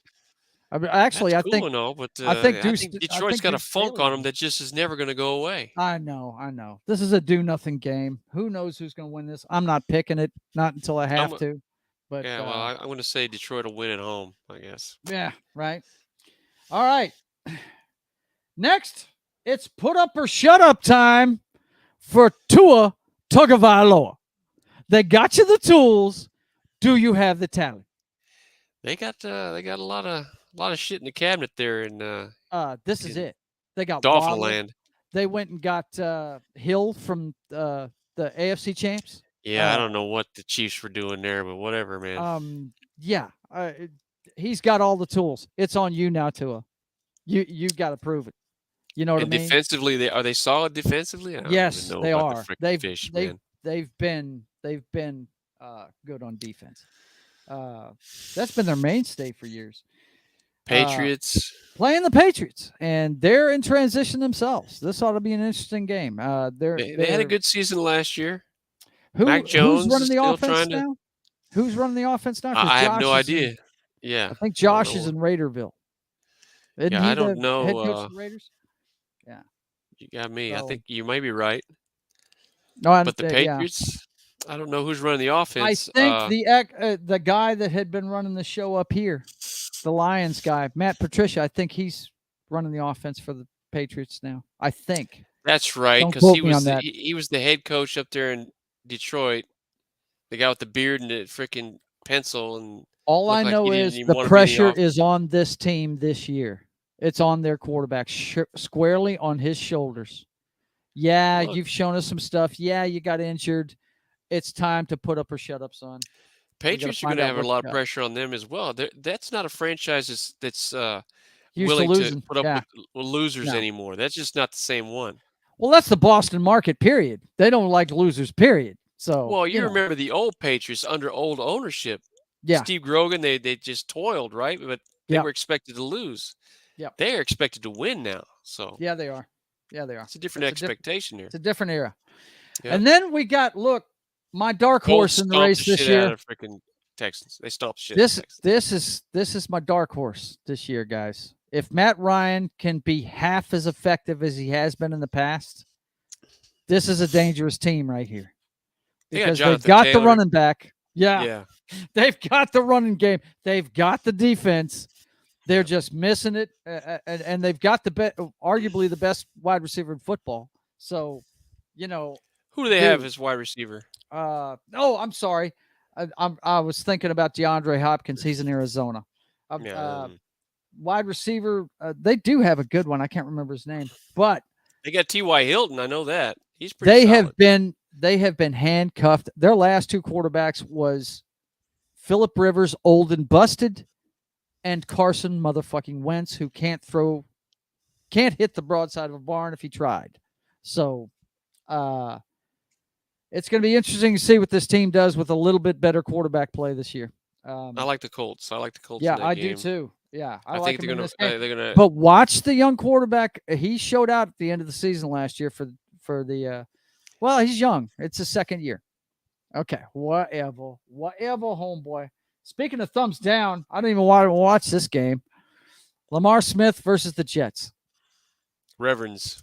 I mean, actually, That's I think cool and all, but I think Detroit's got a funk on them that just is never going to go away. I know. This is a do-nothing game. Who knows who's going to win this? I'm not picking it, not until I have to. But yeah, well, I'm going to say Detroit will win at home, I guess. Yeah, right. All right. Next, it's put up or shut up time for Tua Tagovailoa. They got you the tools. Do you have the talent? They got a lot of shit in the cabinet there in this is it. They got Dolphin Land. They went and got Hill from the AFC champs. Yeah, I don't know what the Chiefs were doing there, but whatever, man. He's got all the tools. It's on you now, Tua. You got to prove it. You know what I mean? Defensively, are they solid defensively? Yes, they are. They've been good on defense. That's been their mainstay for years. Patriots. Playing the Patriots, and they're in transition themselves. This ought to be an interesting game. They had a good season last year. Who's Mac Jones running is the still offense trying to. now? Who's running the offense now? Because I have Josh no is idea. in, Yeah. I think I don't Josh is know. in Raiderville. Isn't Yeah, he I don't the know. head coach of the Raiders? Yeah. You got me. I So, think you might be right. no, But the yeah. Patriots, I don't know who's running the I offense. think the guy that had been running the show up here, the Lions guy, Matt Patricia, I think he's running the offense for the Patriots now. I think. That's right, Don't because quote he me on was that. he was the head coach up there in Detroit. The guy with the beard and the freaking pencil and All I looked like know he didn't is even the want to be in the pressure offense. is on this team this year. It's on their quarterback, squarely on his shoulders. Yeah, Look, you've shown us some stuff. Yeah, you got injured. It's time to put up or shut up, son. Patriots are going find to out have a what lot you of got. pressure on them as well. That's not a franchise that's Used to willing to losing. put up Yeah. with losers No. anymore. That's just not the same one. Well, that's the Boston market, period. They don't like losers, period. So, Well, you remember the old Patriots under old ownership. Yeah. Steve Grogan, they just toiled, right? But they Yep. were expected to lose. Yep. They are expected to win now. So Yeah, they are. Yeah, they are. it's a different expectation here. It's a different era. Yep. And then we got, look, my dark horse in the race this year. Out of freaking Texans. They stomped shit out of Texans. This is my dark horse this year, guys. If Matt Ryan can be half as effective as he has been in the past, this is a dangerous team right here. Because they've got the running back. Yeah. They've got the running game. They've got the defense. They're just missing it. And they've got arguably the best wide receiver in football. So, who do they have as wide receiver? I'm sorry. I was thinking about DeAndre Hopkins. He's in Arizona. Wide receiver, they do have a good one. I can't remember his name, but they got T.Y. Hilton. I know that. He's pretty solid. They have been handcuffed. Their last two quarterbacks was Phillip Rivers, old and busted, and Carson motherfucking Wentz, who can't hit the broadside of a barn if he tried. So, it's going to be interesting to see what this team does with a little bit better quarterback play this year. I like the Colts. Yeah, in that game. Do too. Yeah, I think they're gonna. But watch the young quarterback. He showed out at the end of the season last year for the. Well, he's young. It's his second year. Okay, whatever, homeboy. Speaking of thumbs down, I don't even want to watch this game. Lamar Smith versus the Jets. Reverends,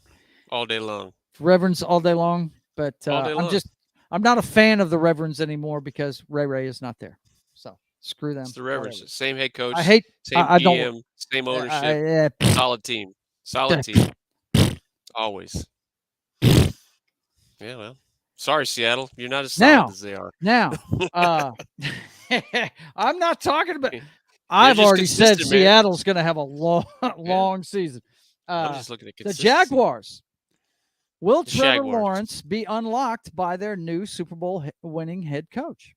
all day long. Reverends all day long, but I'm not a fan of the Reverends anymore because Ray is not there. So screw them. It's the Reverends, same head coach. Same GM, same ownership. Solid team. Always. Yeah, well. Sorry, Seattle. You're not as solid as they are. Now, I'm not talking about. I've already said Seattle's going to have a long season. I'm just looking at the Jaguars. Will Trevor Lawrence be unlocked by their new Super Bowl winning head coach?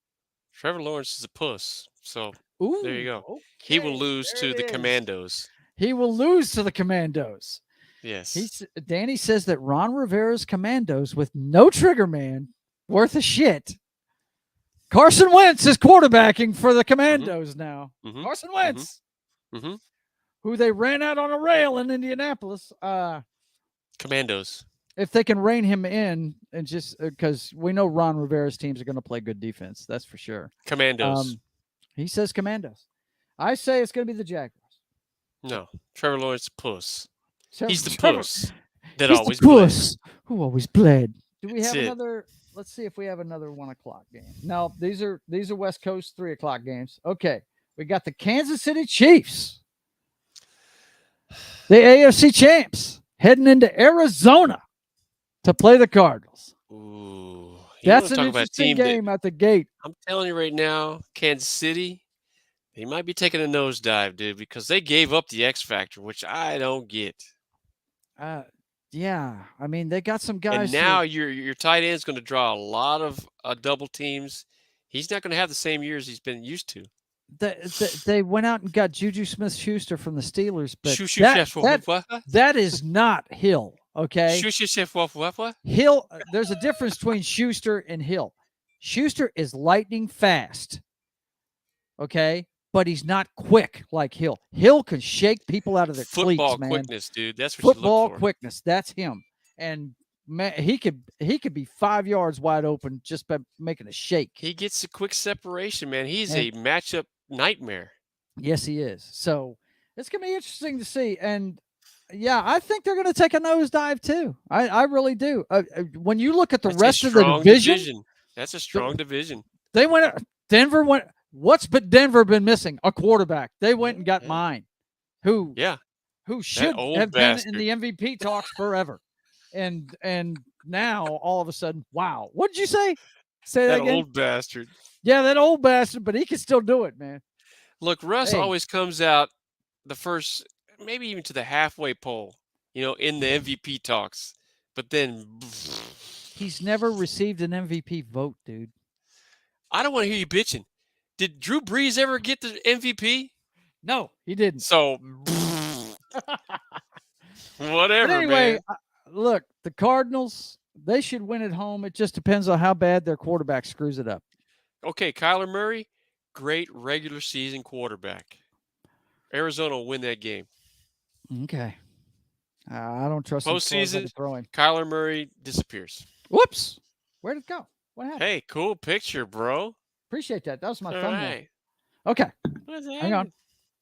Trevor Lawrence is a puss. So there you go. Okay, he will lose to the Commandos. He will lose to the Commandos. Yes. Danny says that Ron Rivera's Commandos with no trigger man worth a shit. Carson Wentz is quarterbacking for the Commandos now. Mm-hmm. Carson Wentz, who they ran out on a rail in Indianapolis. Commandos. If they can rein him in and just because we know Ron Rivera's teams are going to play good defense. That's for sure. Commandos. He says Commandos. I say it's going to be the Jaguars. No. Trevor Lawrence puss. He's the Trevor, puss that he's always the puss who always bled. Do we have That's another? Let's see if we have another 1 o'clock game. No, these are West Coast 3 o'clock games. Okay, we got the Kansas City Chiefs, the AFC champs, heading into Arizona to play the Cardinals. Ooh, that's an interesting game at the gate. I'm telling you right now, Kansas City, they might be taking a nosedive, dude, because they gave up the X Factor, which I don't get. Yeah, I mean they got some guys. And now your tight end is going to draw a lot of double teams. He's not going to have the same years he's been used to. They went out and got Juju Smith-Schuster from the Steelers, but that is not Hill. Okay, Hill. There's a difference between Schuster and Hill. Schuster is lightning fast. okay, but he's not quick like Hill. Hill can shake people out of their Football cleats, man. quickness, dude. That's what you Football look for. quickness, that's him. And man, he could be 5 yards wide open just by making a shake. He gets a quick separation, man. He's And- a matchup nightmare. Yes, he is. So it's gonna be interesting to see. And yeah, I think they're gonna take a nosedive too. I really do. When you look at the That's rest a of the strong division, That's a strong division. they went. Denver went. What's but Denver been missing? A quarterback. They went and got Yeah. mine. Who Yeah. should old have been in bastard. the MVP talks forever. And now all of a sudden, wow. What did you say? Say that That again? old bastard. Yeah, that old bastard, but he can still do it, man. Look, Russ Hey. always comes out the first, maybe even to the halfway pole, in the MVP talks. But then He's never received an MVP vote, dude. I don't want to hear you bitching. Did Drew Brees ever get the MVP? No, he didn't. So whatever, But anyway, man. Look, the Cardinals, they should win at home. It just depends on how bad their quarterback screws it up. Okay, Kyler Murray, great regular season quarterback. Arizona will win that game. Okay. I don't trust him Postseason, throwing. Kyler Murray disappears. Whoops. Where'd it go? What happened? Hey, cool picture, bro. Appreciate that. That was my All thumbnail. right. Okay. What's Hang on. happening?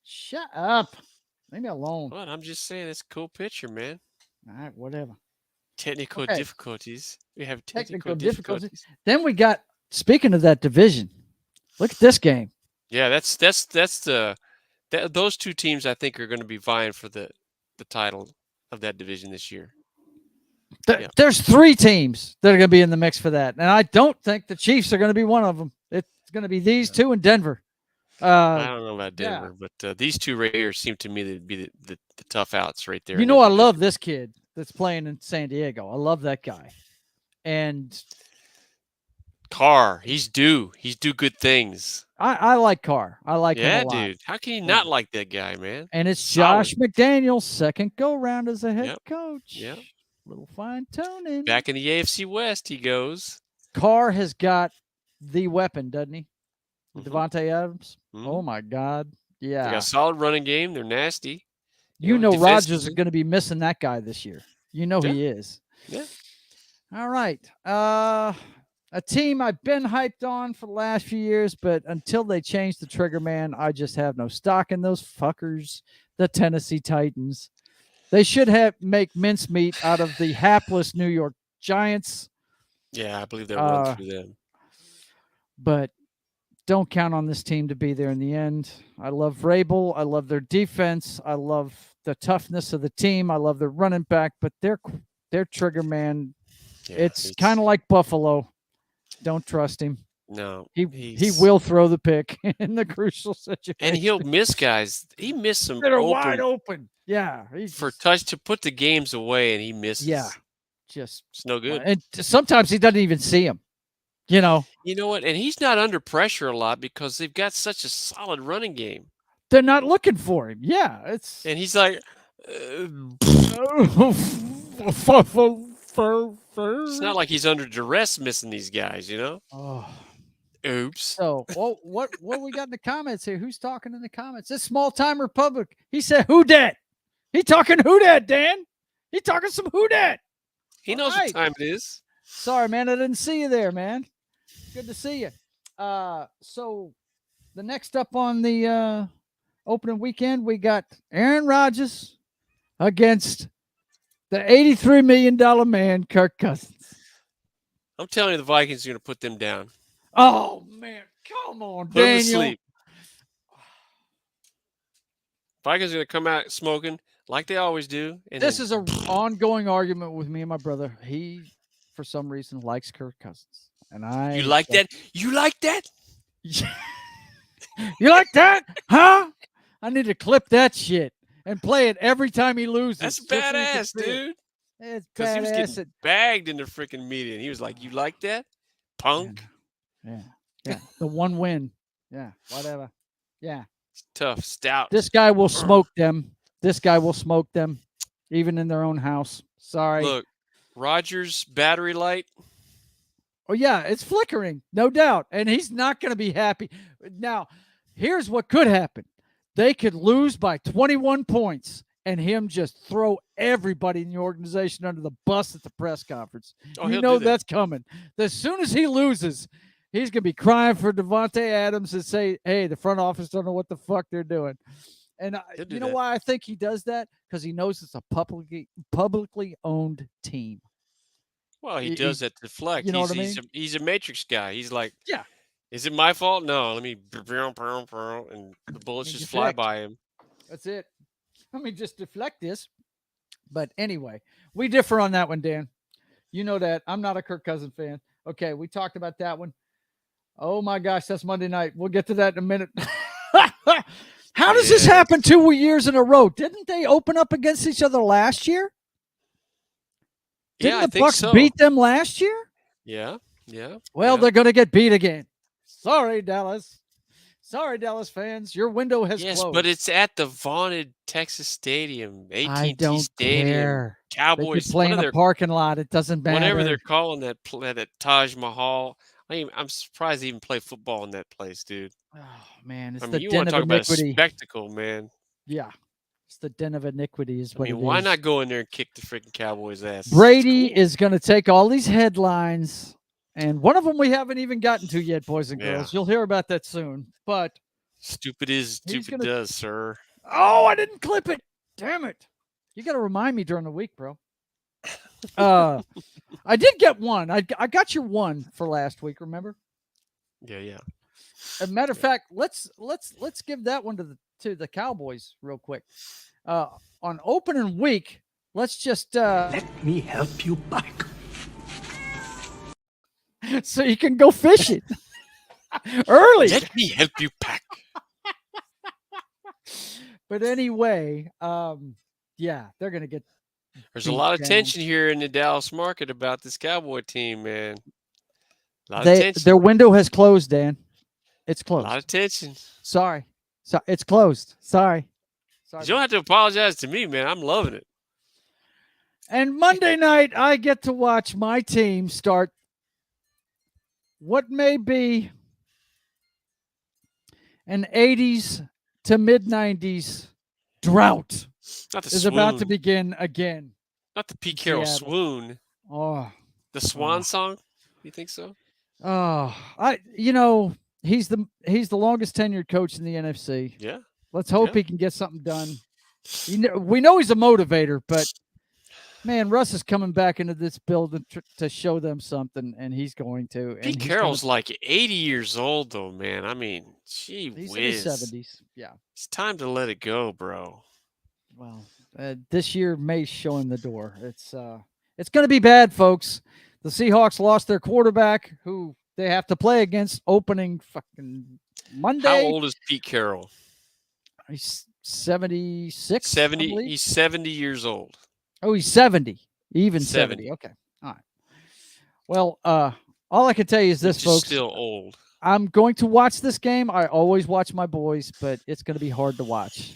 Shut up. Leave me alone. What? I'm just saying, it's a cool picture, man. All right, whatever. Technical Okay. difficulties. We have Technical technical difficulties. difficulties. Then we got, speaking of that division, look at this game. Yeah, that's those two teams I think are going to be vying for the title of that division this year. Yeah. There's 3 teams that are going to be in the mix for that. And I don't think the Chiefs are going to be one of them. It's going to be these two in Denver. I don't know about yeah. Denver, but these two right here seem to me to be the tough outs right there. You in know, that I division. love this kid that's playing in San Diego. I love that guy. And Carr, he's due good things. I like Carr. I like him Yeah, a lot. dude. How can you not like that guy, man? And it's Solid. Josh McDaniels' second go-round as a head Yep. coach. Yep. Little fine-tuning. Back in the AFC West, he goes. Carr has got the weapon, doesn't he? With Mhm. Devontae Adams. Mhm. Oh, my God. They Yeah. got a solid running game. They're nasty. You know Rodgers is defensively. going to be missing that guy this year. You know he is. Yeah. All right. A team I've been hyped on for the last few years, but until they change the trigger man, I just have no stock in those fuckers, the Tennessee Titans. They should make mincemeat out of the hapless New York Giants, Yeah, I believe they'll run through them. but don't count on this team to be there in the end. I love Vrabel. I love their defense. I love the toughness of the team. I love their running back, but their trigger man, Yeah, it's kind of like Buffalo. Don't trust him. No. He will throw the pick in the crucial situation. And he'll miss guys. He missed some that are wide open. Yeah. for touch to put the games away, and he misses. Yeah. Just It's no good. And sometimes he doesn't even see him. You know. You know what? And he's not under pressure a lot because they've got such a solid running game. They're not looking for him. Yeah. It's And he's like, it's not like he's under duress missing these guys, you know? Oh. Oops. So, what we got in the comments here? Who's talking in the comments? This small time republic. He said, "Who dat?" He talking who dat, Dan? He talking some who dat? He knows what time it is. Sorry, man, I didn't see you there, man. Good to see you. So the next up on the opening weekend, we got Aaron Rodgers against the $83 million man, Kirk Cousins. I'm telling you, the Vikings are going to put them down. Oh man, come on, Put them to Daniel. sleep. Vikings are going to come out smoking like they always do. And This then- is an ongoing argument with me and my brother. He, for some reason, likes Kirk Cousins, and I. You like that? You like that? You like that? Huh? I need to clip that shit and play it every time he loses. That's just so you can badass, see it. dude. It's Because he was badass. getting bagged in the freaking media, and he was like, "You like that, punk?" Yeah. The one win. Yeah. Whatever. Yeah. Tough, stout. This guy will smoke them. This guy will smoke them, even in their own house. Sorry. Look, Rogers' battery light. Oh yeah, it's flickering, no doubt, and he's not going to be happy. Now, Here's what could happen. They could lose by 21 points and him just throw everybody in the organization under the bus at the press conference. Oh, You he'll know do that. that's coming. As soon as he loses, he's going to be crying for Devontae Adams and say, hey, the front office don't know what the fuck they're doing. And He'll do you know that. why I think he does that? Because he knows it's a publicly owned team. Well, he He- does that to deflect. you know what I He's a matrix guy. He's like, Yeah. is it my fault? No, let me and the bullets Let me just fly deflect. by him. That's it. Let me just deflect this. But anyway, we differ on that one, Dan. You know that. I'm not a Kirk Cousins fan. Okay, we talked about that one. Oh my gosh, that's Monday night. We'll get to that in a minute. How does this Yeah. happen 2 years in a row? Didn't they open up against each other last year? Didn't Yeah, I the think Bucks so. beat them last year? Yeah. Well, yeah. they're going to get beat again. Sorry, Dallas. Sorry, Dallas fans. Your window has Yes, closed. but it's at the vaunted Texas Stadium, I AT&T don't Stadium, care. They could Cowboys. play What in are a their parking lot. It doesn't matter. whatever they're calling that that Taj Mahal. I'm surprised they even play football in that place, dude. Oh man, it's I mean, the you den want of to talk about a iniquity. spectacle, man. Yeah, it's the den of iniquity. Is I what mean, it why is. not go in there and kick the freaking Cowboys' ass? It's Brady cool. is going to take all these headlines, and one of them we haven't even gotten to yet, boys and girls. Yeah. You'll hear about that soon. But Stupid is He's stupid gonna- does, sir. oh, I didn't clip it. Damn it! You got to remind me during the week, bro. I did get one. I got your one for last week. Remember? Yeah. As a matter of fact, let's give that one to the Cowboys real quick. On opening week, let's just Let me help you back. so you can go fishing early. Let me help you pack. But anyway, yeah, they're gonna get. There's a beat lot of down. tension here in the Dallas market about this Cowboy team, man. A lot of tension. Their window has closed, Dan. It's A closed. lot of tension. Sorry, so it's closed. Sorry. You don't have to apologize to me, man. I'm loving it. And Monday night, I get to watch my team start what may be an 80s to mid 90s drought Not the is swoon. about to begin again. Not the Pete Carroll Seattle. swoon. Oh, The Swan Oh. song. You think so? he's the longest tenured coach in the NFC. Yeah. Let's hope Yeah. he can get something done. We know he's a motivator, but man, Russ is coming back into this building to show them something, and he's going to. And Pete Carroll's like 80 years old, though, man. I mean, gee he's in whiz. his 70s. Yeah. It's time to let it go, bro. Well, this year may show him the door. It's going to be bad, folks. The Seahawks lost their quarterback, who they have to play against opening fucking Monday. How old is Pete Carroll? He's 76. 70. I believe. He's 70 years old. Oh, he's 70. Even 70. 70. Okay. All right. Well, all I can tell you is this, Which is folks. still old. I'm going to watch this game. I always watch my boys, but it's going to be hard to watch.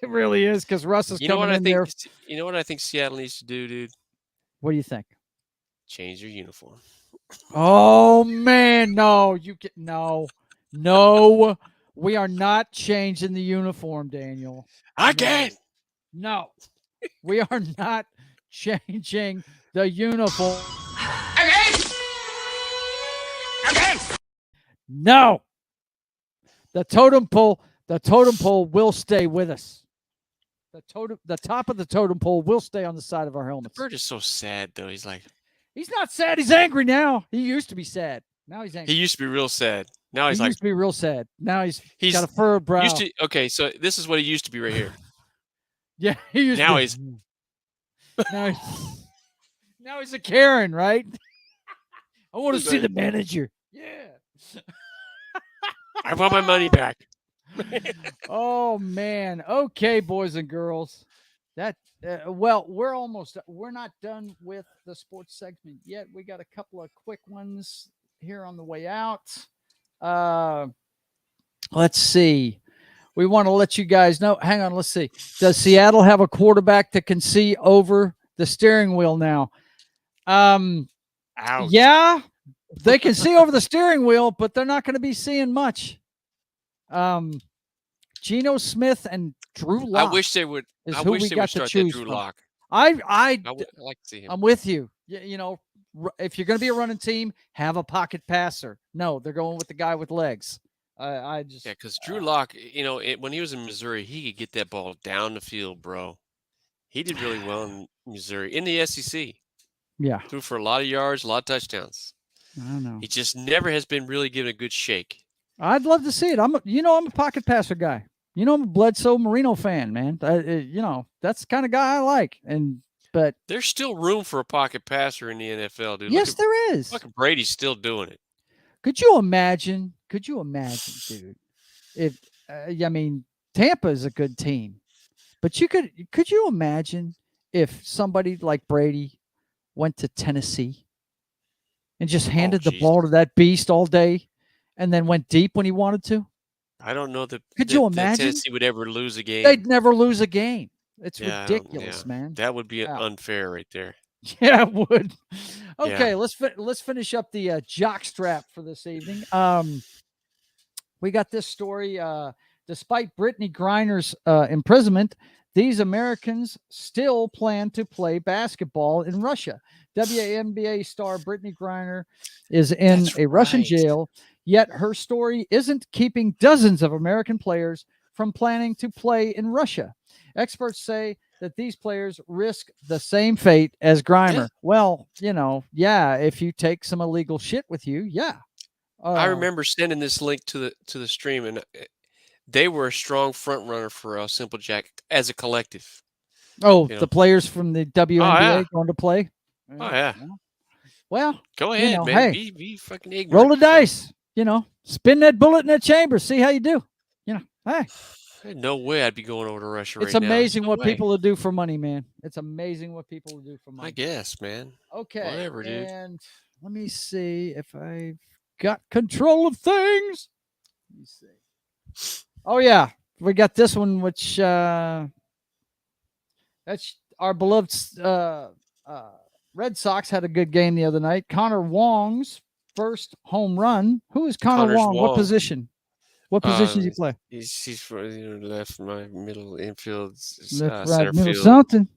It really is, because Russ is You know coming what I in think? there. You know what I think Seattle needs to do, dude? What do you think? Change their uniform. Oh man, no, no. We are not changing the uniform, Daniel. Again. No, we are not changing the uniform. Again! No, the totem pole will stay with us. The top of the totem pole will stay on the side of our helmets. Bird is so sad, though. He's like, He's not sad. He's angry now. He used to be sad. Now he's angry. he used to be real sad. Now He he's like, used to be real sad. Now he's he's got a furrowed brow. used to. Okay, so this is what he used to be right here. Yeah, he used Now to. he's- now he's a Karen, right? I want to He's see like- the manager. Yeah. I want my money back. Oh man. Okay, boys and girls. That well, we're not done with the sports segment yet. We got a couple of quick ones here on the way out. Let's see. We want to let you guys know. Hang on, let's see. Does Seattle have a quarterback that can see over the steering wheel now? Ouch. Yeah, they can see over the steering wheel, but they're not going to be seeing much. Geno Smith and Drew I Lock wish they would. is I who wish we they got would to start that choose Drew from. Lock. I I would like to see him. I'm with you. You know, if you're going to be a running team, have a pocket passer. No, they're going with the guy with legs. I just Yeah, because Drew Lock, when he was in Missouri, he could get that ball down the field, bro. He did really well in Missouri, in the SEC. yeah, Threw for a lot of yards, a lot of touchdowns. I don't know. He just never has been really given a good shake. I'd love to see it. I'm a pocket passer guy. I'm a Bledsoe Marino fan, man. That's the kind of guy I like. But there's still room for a pocket passer in the NFL, dude. yes, there is. Look at Brady's still doing it. Could you imagine, dude? If I mean, Tampa is a good team, but could you imagine if somebody like Brady went to Tennessee and just handed the ball to that beast all day, and then went deep when he wanted to? I don't know that. Could you imagine? Tennessee would ever lose a game? They'd never lose a game. It's ridiculous, man. That would be unfair right there. Yeah, it would. Okay, let's finish up the Jock Strap for this evening. We got this story. Despite Brittany Griner's imprisonment, these Americans still plan to play basketball in Russia. WNBA star Brittany Griner is in a Russian jail, yet her story isn't keeping dozens of American players from planning to play in Russia. Experts say that these players risk the same fate as Griner. Yeah. Well, if you take some illegal shit with you, yeah. I remember sending this link to the stream, and they were a strong front runner for Simple Jack as a collective. Oh, the players from the WNBA going to play? Oh, yeah. Well, go ahead, man. Hey, be fucking ignorant. Roll the dice. Spin that bullet in that chamber. See how you do. Hey. No way I'd be going over to Russia right now. It's amazing what people will do for money, man. It's amazing what people will do for money. I guess, man. Okay. Whatever, dude. And let me see if I've got control of things. Let me see. Oh, yeah. We got this one, which that's our beloved Red Sox had a good game the other night. Connor Wong's first home run. Who is Connor Wong? What position? What position does he play? He's for left, right, middle, infield, left, center right, middle, field. something.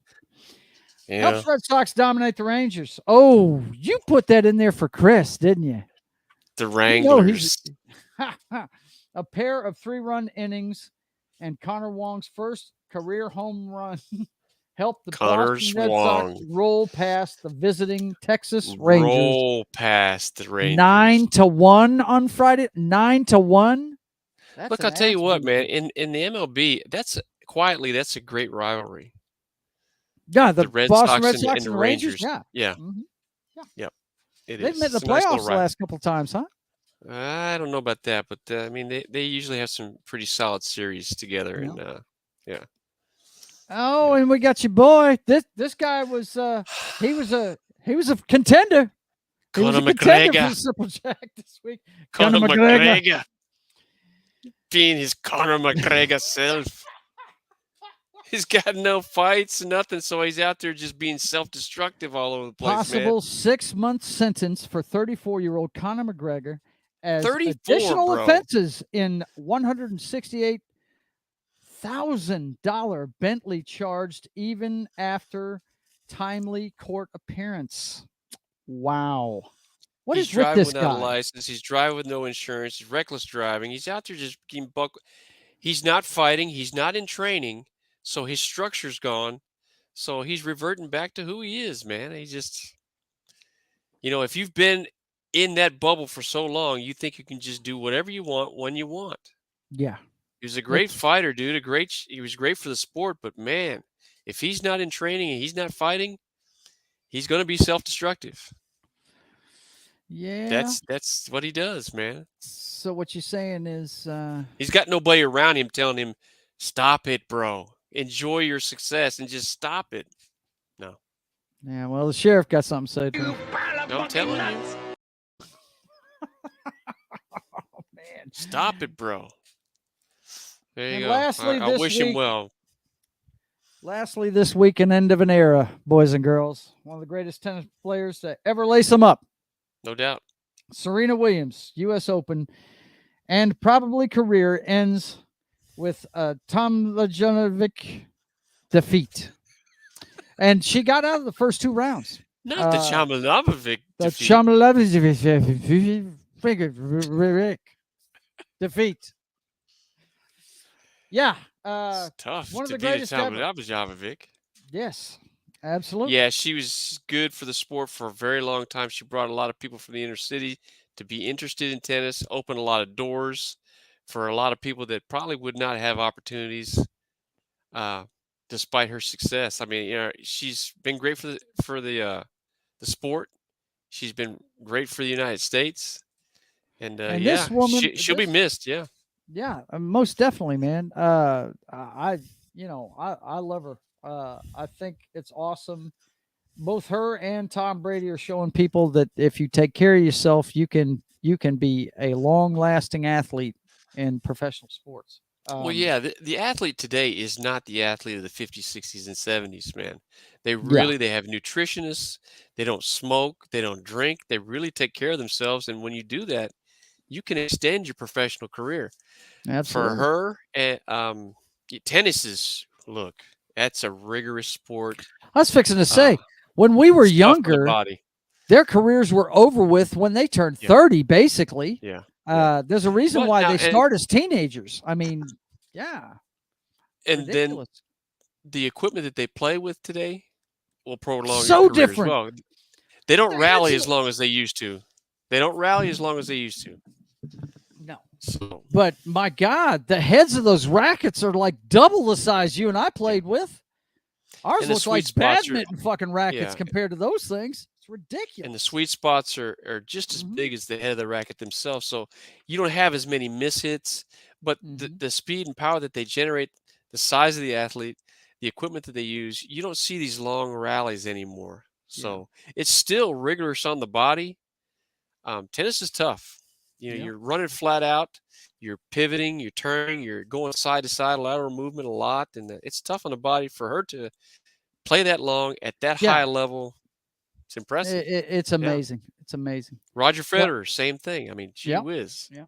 Yeah. Helps Red Sox dominate the Rangers. Oh, you put that in there for Chris, didn't you? The Wranglers. A pair of 3-run innings and Connor Wong's first career home run helped the Boston Red Sox roll past the visiting Texas Rangers. Roll past the Rangers. 9-1 on Friday. 9-1. Look, I'll tell you what, man. In the MLB, that's a great rivalry. Yeah, the Boston Red Sox Sox and the Rangers. Yeah. Mm-hmm. Yeah. It They've made the playoffs the last couple of times, huh? I don't know about that, but I mean, they usually have some pretty solid series together, and yeah. Oh, and we got your boy. This guy was he was a contender. Conor McGregor for Simple Jack this week. Conor McGregor. Being his Conor McGregor self. He's got no fights, nothing, so he's out there just being self-destructive all over the place. Possible 6-month sentence for 34-year-old Conor McGregor as 34, additional bro. offenses in $168,000 Bentley charged even after timely court appearance. Wow. What is with this guy? He's driving without a license. He's driving with no insurance. He's reckless driving. He's out there just getting buck. He's not fighting. He's not in training. So his structure's gone. So he's reverting back to who he is, man. He just, if you've been in that bubble for so long, you think you can just do whatever you want when you want. Yeah. He was a great fighter, dude. He was great for the sport. But, man, if he's not in training and he's not fighting, he's going to be self-destructive. Yeah. That's what he does, man. So what you're saying is he's got nobody around him telling him, stop it, bro. Enjoy your success and just stop it. No. Yeah, well, the sheriff got something to say to him. Don't tell him. Oh, man. Stop it, bro. There you go. Lastly, I wish him well. Lastly, this week, an end of an era, boys and girls. One of the greatest tennis players to ever lace them up. No doubt. Serena Williams, U.S. Open, and probably career ends with a Tomljanovic defeat. And she got out of the first 2 rounds. Not the Chamalabovic The defeat. Tomljanovic defeat. Yeah. It's tough one of to the beat a greatest ever. Chamalabovic. Yes, absolutely. Yeah, she was good for the sport for a very long time. She brought a lot of people from the inner city to be interested in tennis, opened a lot of doors for a lot of people that probably would not have opportunities despite her success. I mean, she's been great for the sport. She's been great for the United States, and And yeah, this woman, she'll be missed. Yeah, yeah, most definitely, man. I love her. I think it's awesome. Both her and Tom Brady are showing people that if you take care of yourself, you can be a long-lasting athlete in professional sports. well, yeah, the athlete today is not the athlete of the 50s, 60s, and 70s, man. They have nutritionists. They don't smoke. They don't drink. They really take care of themselves. And when you do that, you can extend your professional career. Absolutely. For her, and tennis is, look, that's a rigorous sport. I was fixing to say, when we were It's tough on the younger, body. their careers were over with when they turned 30, basically. Yeah. There's a reason Well, why now, they start as teenagers. I mean, yeah. and then Ridiculous. the equipment that they play with today will prolong So your career different. as well. They don't The rally heads as long as they used to. They don't rally as long as they used to. No. So, But my God, the heads of those rackets are like double the size you and I played with. Ours And the look like sweet spots are- badminton fucking rackets yeah. compared to those things. It's ridiculous. and the sweet spots are just as big as the head of the racket themselves. So you don't have as many mishits, but the speed and power that they generate, the size of the athlete, the equipment that they use, you don't see these long rallies anymore. So it's still rigorous on the body. Tennis is tough. You're running flat out, you're pivoting, you're turning, you're going side to side, lateral movement a lot, and it's tough on the body. For her to play that long at that high level, it's impressive. It's amazing. It's amazing. Roger Federer, same thing. I mean, gee whiz. Yeah.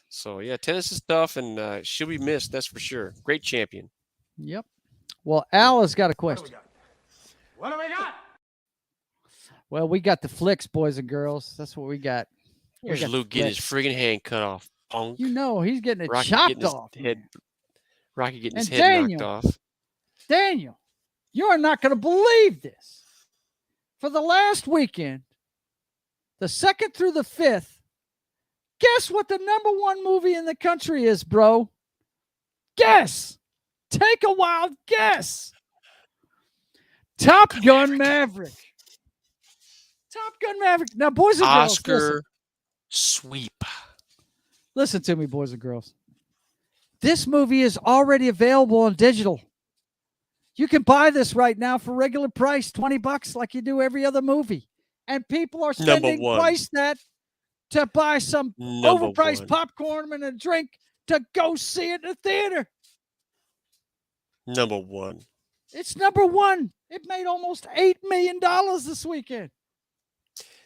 So yeah, tennis is tough, and she'll be missed. That's for sure. Great champion. Yep. Well, Al has got a question. What do we got? Well, we got the Flix, boys and girls. That's what we got. Here's Luke getting his friggin' hand cut off. Punk. You know he's getting it Rocky chopped getting his off. head. Rocky getting his And head knocked off. Daniel, you are not going to believe this. For the last weekend, the 2nd through the 5th, guess what the #1 movie in the country is, bro? Guess. Take a wild guess. Top Gun Maverick. Top Gun Maverick. Now, boys and girls, Oscar sweep. listen to me, boys and girls. This movie is already available on digital. You can buy this right now for regular price, $20, like you do every other movie. And people are spending twice that to buy some overpriced popcorn and a drink to go see it in the theater. #1. It's #1. It made almost $8 million this weekend.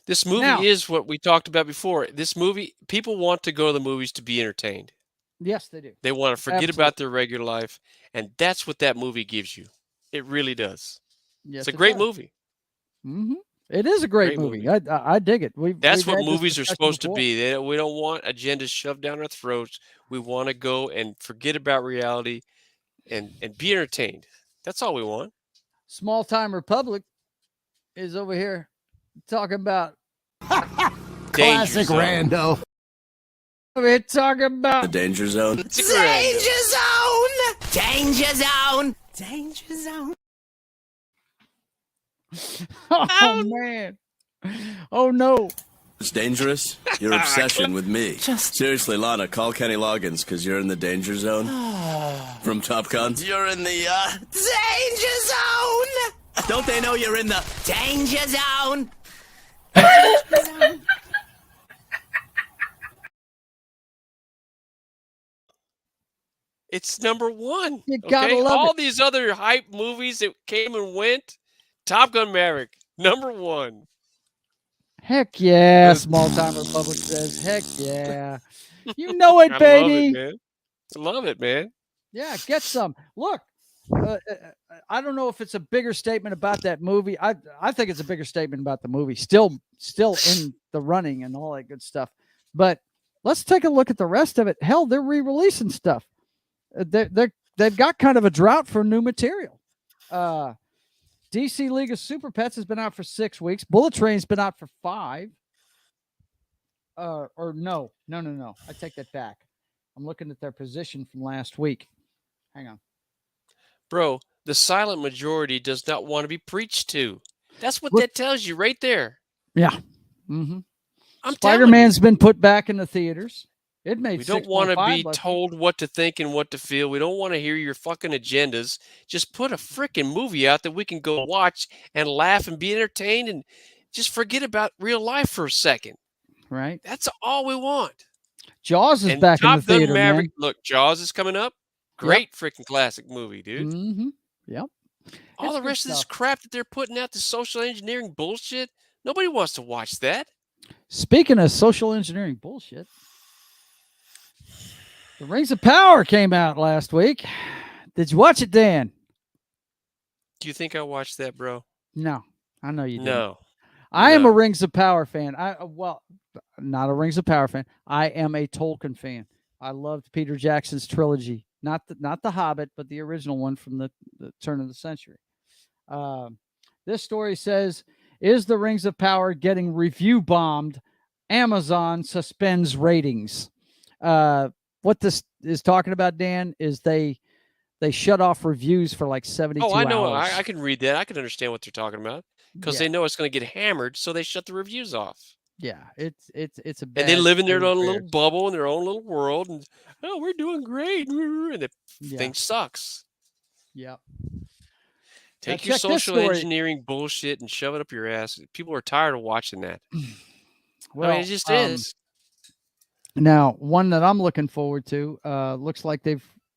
This movie is what we talked about before. This movie, people want to go to the movies to be entertained. Yes, they do. They want to forget about their regular life, and that's what that movie gives you. It really does. Yes, it's a great movie. It is a great movie. I dig it. That's what movies are supposed to be. We don't want agendas shoved down our throats. We want to go and forget about reality and be entertained. That's all we want. Small Time Republic is over here talking about Classic rando. Over here talking about the danger zone. Danger zone. Danger zone. Danger zone. Oh man. Oh no. It's dangerous. Your obsession with me. Seriously, Lana, call Kenny Loggins because you're in the danger zone. From Top Gun. You're in the danger zone. Don't they know you're in the danger zone? It's #1. You gotta love all it. these other hype movies that came and went. Top Gun Maverick, #1. Heck yeah, Small Time Republic says. Heck yeah. You know it, I baby. love it, man. I love it, man. Yeah, get some. Look, I don't know if it's a bigger statement about that movie. I think it's a bigger statement about the movie. Still in the running and all that good stuff. But let's take a look at the rest of it. Hell, they're re-releasing stuff. They've got kind of a drought for new material. DC League of Super Pets has been out for 6 weeks. Bullet Train's been out for 5. Or no. I take that back. I'm looking at their position from last week. Hang on. Bro, the silent majority does not want to be preached to. That's what Look, that tells you right there. Yeah. Mm-hmm. I'm Spider-Man's been put back in the theaters. It made. We don't want to be told what to think and what to feel. We don't want to hear your fucking agendas. Just put a freaking movie out that we can go watch and laugh and be entertained and just forget about real life for a second. Right. That's all we want. Jaws is and back in the Top Gun theater, Maverick. man. Look, Jaws is coming up. Great freaking classic movie, dude. Mm-hmm. Yep. All the rest of this crap that they're putting out, the social engineering bullshit, nobody wants to watch that. Speaking of social engineering bullshit, The Rings of Power came out last week. Did you watch it, Dan? Do you think I watched that, bro? No, I know you didn't. No. I am a Rings of Power fan. Well, not a Rings of Power fan. I am a Tolkien fan. I loved Peter Jackson's trilogy, not the Hobbit, but the original one from the turn of the century. This story says, is The Rings of Power getting review bombed? Amazon suspends ratings. What this is talking about, Dan, is they shut off reviews for like 72 hours. Oh, I know. I can read that. I can understand what they're talking about because they know it's going to get hammered, so they shut the reviews off. Yeah, it's a bad. And they live in their own little bubble in their own little world, and we're doing great, and the thing sucks. Yeah. Take your social engineering bullshit and shove it up your ass. People are tired of watching that. Well, it just is. Now, one that I'm looking forward to, looks like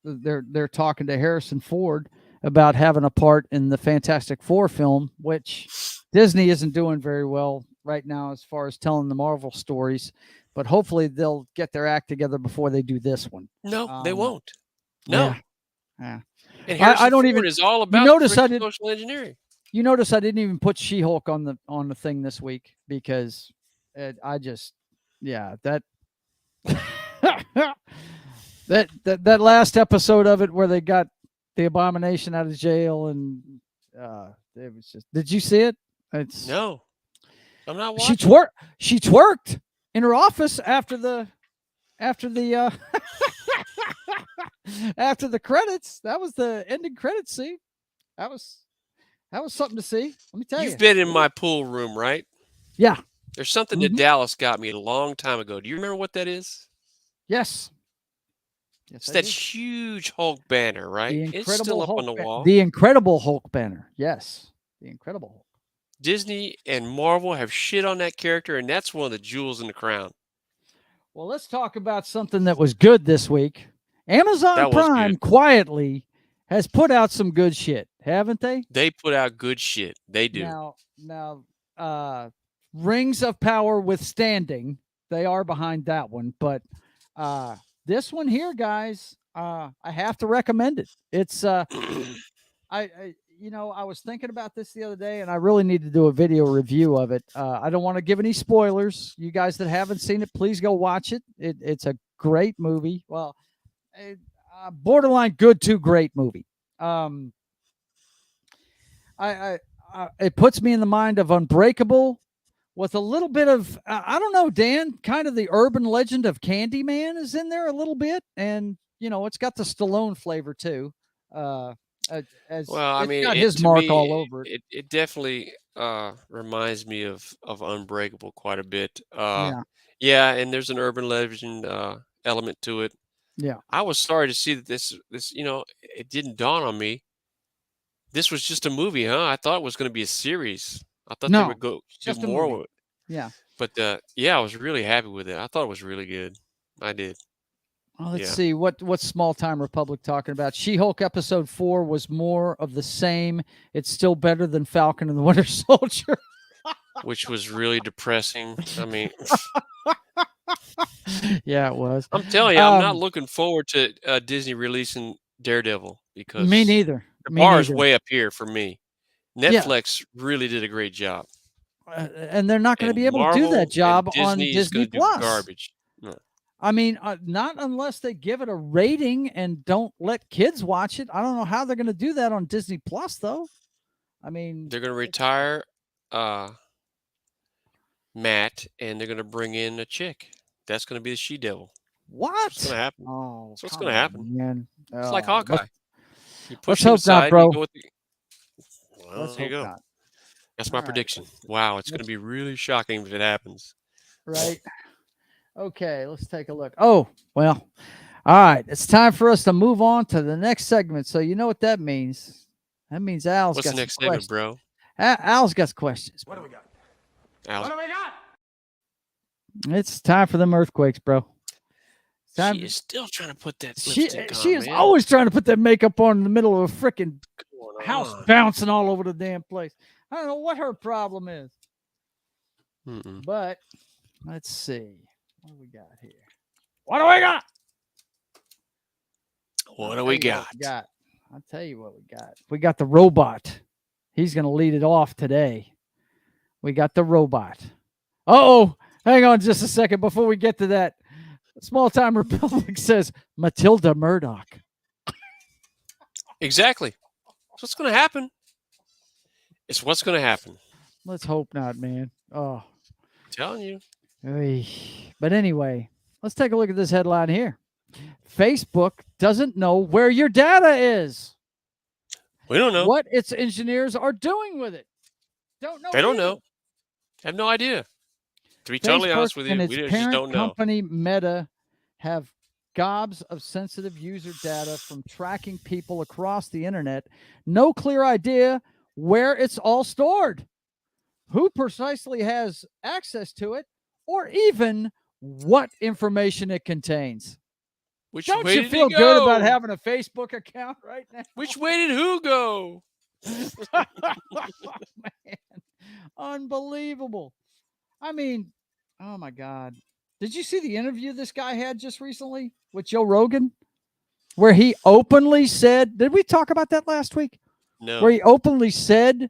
they're talking to Harrison Ford about having a part in the Fantastic Four film, which Disney isn't doing very well right now as far as telling the Marvel stories, but hopefully they'll get their act together before they do this one. No, they won't. No. Yeah. And Harrison I don't Ford even is all about social engineering. You notice I didn't even put She-Hulk on the thing this week because that that last episode of it where they got the Abomination out of jail and it was just. Did you see it? No, I'm not watching. She twerked in her office after the after the credits. That was the ending credits scene. That was something to see. Let me tell you. You've been in my pool room, right? Yeah. There's something that Dallas got me a long time ago. Do you remember what that is? Yes. It's that huge Hulk banner, right? It's still up on the wall. The Incredible Hulk banner. Yes. The Incredible Hulk. Disney and Marvel have shit on that character, and that's one of the jewels in the crown. Well, let's talk about something that was good this week. Amazon Prime quietly has put out some good shit, haven't they? They put out good shit. They do. Now, Rings of Power withstanding, they are behind that one. But this one here, guys, I have to recommend it. It's I was thinking about this the other day, and I really need to do a video review of it. I don't want to give any spoilers. You guys that haven't seen it, please go watch it. It's a great movie. Well, borderline good to great movie. It puts me in the mind of Unbreakable with a little bit of, I don't know, Dan, kind of the urban legend of Candyman is in there a little bit. And, it's got the Stallone flavor too. It's got his mark all over it. It definitely reminds me of Unbreakable quite a bit. Yeah, and there's an urban legend element to it. Yeah. I was sorry to see that this it didn't dawn on me. This was just a movie, huh? I thought it was going to be a series. I thought they would go do more with it. Yeah. But I was really happy with it. I thought it was really good. I did. Well, let's see what's Small Time Republic talking about. She-Hulk episode 4 was more of the same. It's still better than Falcon and the Winter Soldier. Which was really depressing. I mean, Yeah, it was. I'm telling you, I'm not Um, looking forward to Disney releasing Daredevil Me because neither. the Me bar is neither. way up here for me. Yeah, Netflix really did a great job, and they're not going to and be able to do that Marvel and job on Disney is Disney going to do Plus. garbage. No. I mean, not unless they give it a rating and don't let kids watch it. I don't know how they're going to do that on Disney Plus, though. I mean, They're going to retire Matt, and they're going to bring in a chick. That's going to be the She-Devil. what? What's going to happen? Oh, That's what's come going to on, happen. man. It's like Oh, Hawkeye. You let's push him hope not, aside, bro. you go with the... Well, Let's there you hope go. not. That's my All right. prediction. Wow, it's going to be really shocking if it happens. Right. Okay, let's take a look. Oh, well. All right. It's time for us to move on to the next segment. So you know what that means. That means Al's What's got the next some segment, questions. bro? Al's got questions. What do we got? Al, What do we got? It's time for them earthquakes, bro. It's time. she is still trying to put that She lipstick she on, is man. always trying to put that makeup on in the middle of a freaking What's going house on? bouncing all over the damn place. I don't know what her problem is. Mm-mm. But let's see. What do we got here? What do we got? What do we got? I'll tell you what we got. We got the robot. He's going to lead it off today. We got the robot. Uh-oh. Hang on just a second before we get to that. Small Time Republic says Matilda Murdoch. Exactly. That's what's going to happen. It's what's going to happen. Let's hope not, man. Oh. I'm telling you. Oy. But anyway, let's take a look at this headline here. Facebook doesn't know where your data is. We don't know. What its engineers are doing with it. Don't know. They don't either. know. Have no idea. To be totally honest with you, and we its just parent don't know. company Meta have gobs of sensitive user data from tracking people across the internet. No clear idea where it's all stored, who precisely has access to it, or even what information it contains. Which Don't way you did feel he good about go? having a Facebook account right now? Which way did who go? Man, unbelievable. I mean, oh my God. Did you see the interview this guy had just recently with Joe Rogan? Where he openly said, did we talk about that last week? No. Where he openly said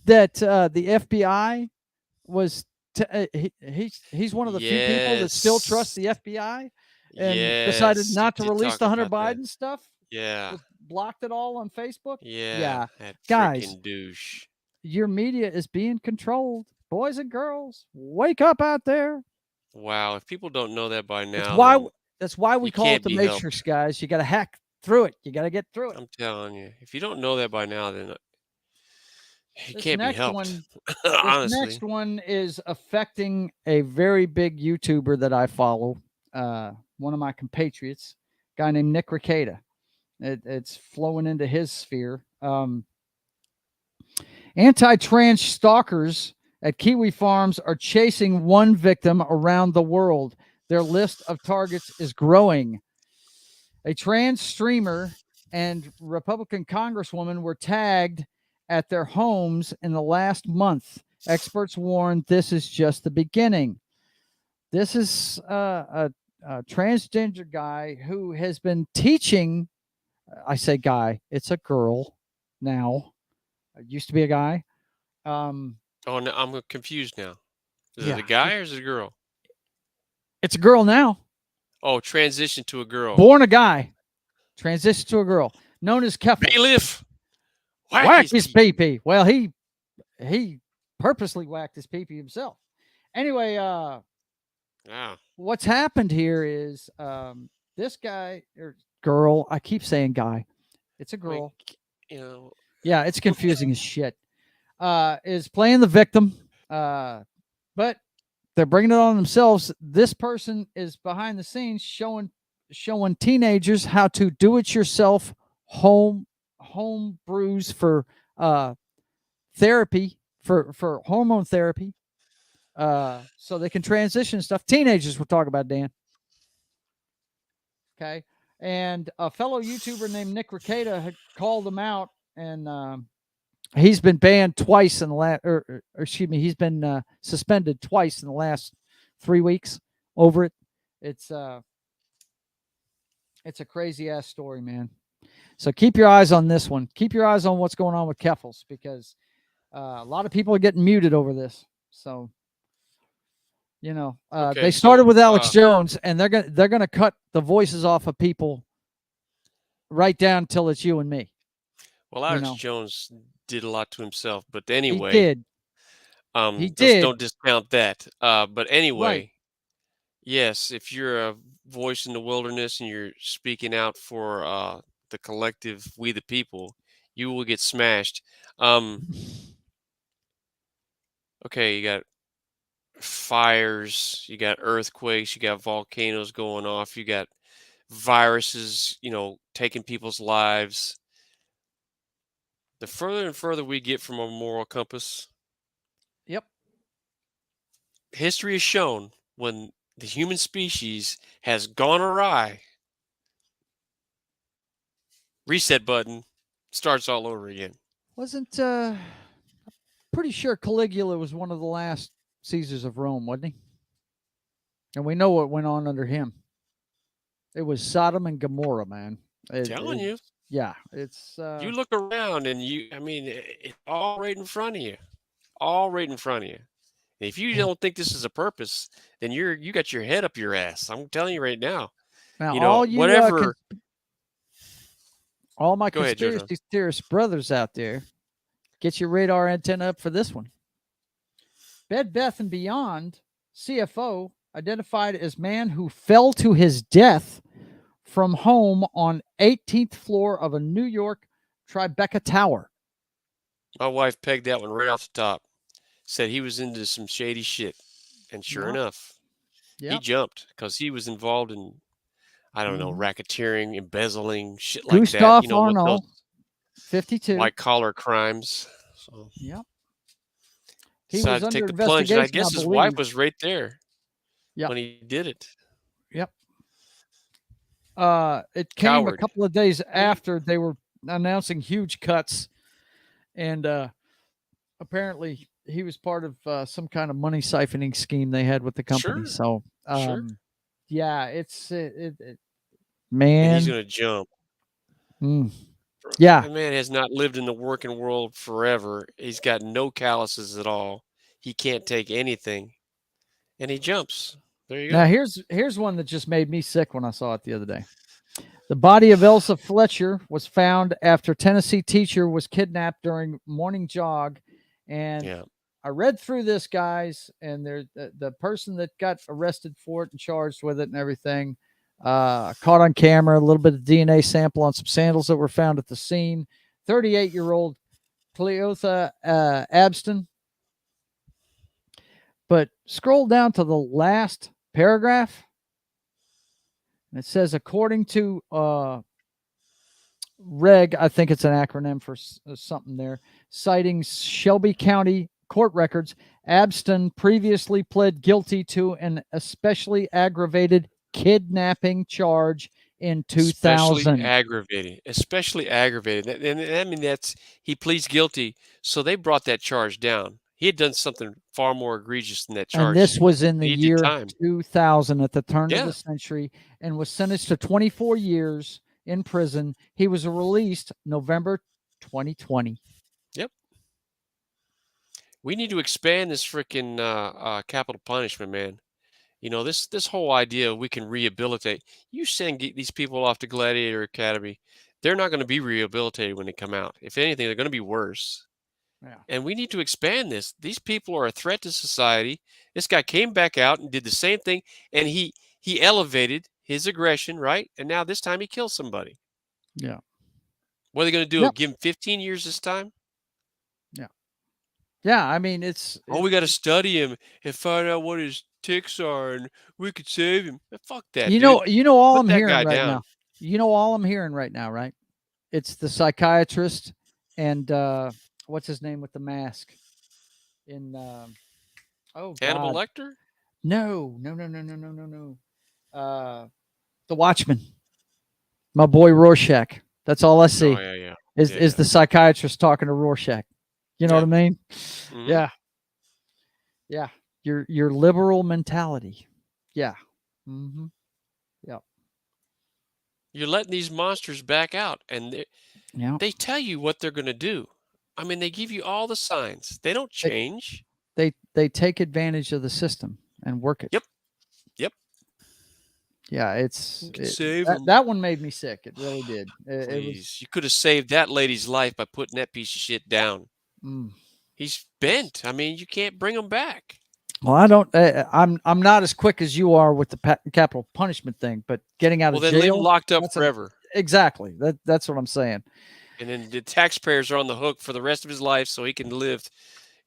that the FBI was, he's one of the few people that still trust the FBI and decided Yes, not you to did release talk the Hunter about that. Biden stuff. Yeah. Just blocked it all on Facebook. Yeah. Yeah. That Guys, freaking douche. your media is being controlled. Boys and girls, wake up out there. Wow. If people don't know that by now, That's why we you call it can't the be Matrix, guys. You got to hack through it. You got to get through it. I'm telling you. If you don't know that by now, then you This can't be next helped. one, Honestly. This next one is affecting a very big YouTuber that I follow. One of my compatriots, a guy named Nick Rekieta. It's flowing into his sphere. Anti-trans stalkers at Kiwi Farms are chasing one victim around the world. Their list of targets is growing. A trans streamer and Republican congresswoman were tagged at their homes in the last month. Experts warn this is just the beginning. This is a transgender guy who has been teaching. I say guy, it's a girl now. It used to be a guy. Oh, no, I'm confused now. Is Yeah. it a guy or is it a girl? It's a girl now. Oh, transition to a girl. Born a guy, transitioned to a girl, known as Keffel. Bailiff. Whack his pee-pee. Well, he purposely whacked his pee-pee himself. Anyway, Yeah. what's happened here is this guy or girl, I keep saying guy. It's a girl. You know, Yeah, it's confusing as shit. Is playing the victim, but they're bringing it on themselves. This person is behind the scenes showing teenagers how to do it yourself home brews for therapy for hormone therapy, so they can transition stuff. Teenagers we're talking about, Dan. Okay, and a fellow YouTuber named Nick Rekieta had called them out, and he's been banned twice in the last, or excuse me, he's been suspended twice in the last 3 weeks over it. It's a crazy ass story, man. So keep your eyes on this one. Keep your eyes on what's going on with Keffels, because a lot of people are getting muted over this. So, Okay, they started so, with Alex Jones, and they're gonna cut the voices off of people right down till it's you and me. Well, Alex Jones did a lot to himself, but anyway, He did. He did. Don't discount that. But anyway, Right. yes, if you're a voice in the wilderness and you're speaking out for the collective, we the people, you will get smashed. Okay, you got fires, you got earthquakes, you got volcanoes going off, you got viruses, taking people's lives. The further and further we get from our moral compass, Yep. history has shown when the human species has gone awry, reset button, starts all over again. Wasn't pretty sure Caligula was one of the last Caesars of Rome, wasn't he? And we know what went on under him. It was Sodom and Gomorrah, man. Telling you. Yeah, it's you look around and it's all right in front of you. All right in front of you. And if you don't think this is a purpose, then you got your head up your ass. I'm telling you right now. Now, whatever. All my Go ahead, conspiracy theorist brothers out there, get your radar antenna up for this one. Bed Bath & Beyond CFO identified as man who fell to his death from home on 18th floor of a New York Tribeca tower. My wife pegged that one right off the top. Said he was into some shady shit. And sure enough, he jumped because he was involved in, I don't know, racketeering, embezzling, shit like Gustav that. Arnold, 52. White collar crimes. So Yep. He decided to take the plunge. And I guess his wife was right there when he did it. Yep. It came a couple of days after they were announcing huge cuts, and apparently he was part of some kind of money siphoning scheme they had with the company. Sure. So, yeah, it's man. And he's gonna jump. Yeah, that man has not lived in the working world forever. He's got no calluses at all. He can't take anything, and he jumps. There you go. Now here's one that just made me sick when I saw it the other day. The body of Elsa Fletcher was found after Tennessee teacher was kidnapped during morning jog, and I read through this, guys, and the person that got arrested for it and charged with it and everything, caught on camera, a little bit of DNA sample on some sandals that were found at the scene. 38-year-old Cleotha Abston. But scroll down to the last paragraph. And it says, according to REG, I think it's an acronym for something there, citing Shelby County court records, Abston previously pled guilty to an especially aggravated kidnapping charge in 2000. Especially aggravated. And I mean, he pleads guilty, so they brought that charge down. He had done something far more egregious than that charge. And this was in the year 2000, at the turn of the century, and was sentenced to 24 years in prison. He was released November 2020. Yep. We need to expand this freaking capital punishment, man. This whole idea we can rehabilitate. You send these people off to Gladiator Academy, they're not going to be rehabilitated when they come out. If anything, they're going to be worse. Yeah. And we need to expand this. These people are a threat to society. This guy came back out and did the same thing, and he elevated his aggression, right? And now this time he kills somebody. Yeah. What are they going to do? Give him 15 years this time? Yeah. Yeah, I mean, we got to study him and find out what his ticks are, and we could save him. Fuck that. You know all I'm hearing right down. now. You know all I'm hearing right now, right? It's the psychiatrist and what's his name with the mask? In Hannibal Lecter? No. The Watchmen. My boy Rorschach. That's all I see. Oh, yeah. Is the psychiatrist talking to Rorschach? You know what I mean? Mm-hmm. Yeah. Yeah. Your liberal mentality. Yeah. Mm-hmm. Yep. You're letting these monsters back out, and Yeah. they tell you what they're going to do. I mean, they give you all the signs. They don't They, change. they take advantage of the system and work it. Yep. Yep. Yeah, You can save them. that one made me sick. It really did. It was. Please. You could have saved that lady's life by putting that piece of shit down. Mm. He's bent. I mean, you can't bring him back. Well, I don't. I'm not as quick as you are with the capital punishment thing, but getting out Well, of then jail. leave him locked up that's forever. Exactly. That's what I'm saying. And then the taxpayers are on the hook for the rest of his life, so he can live,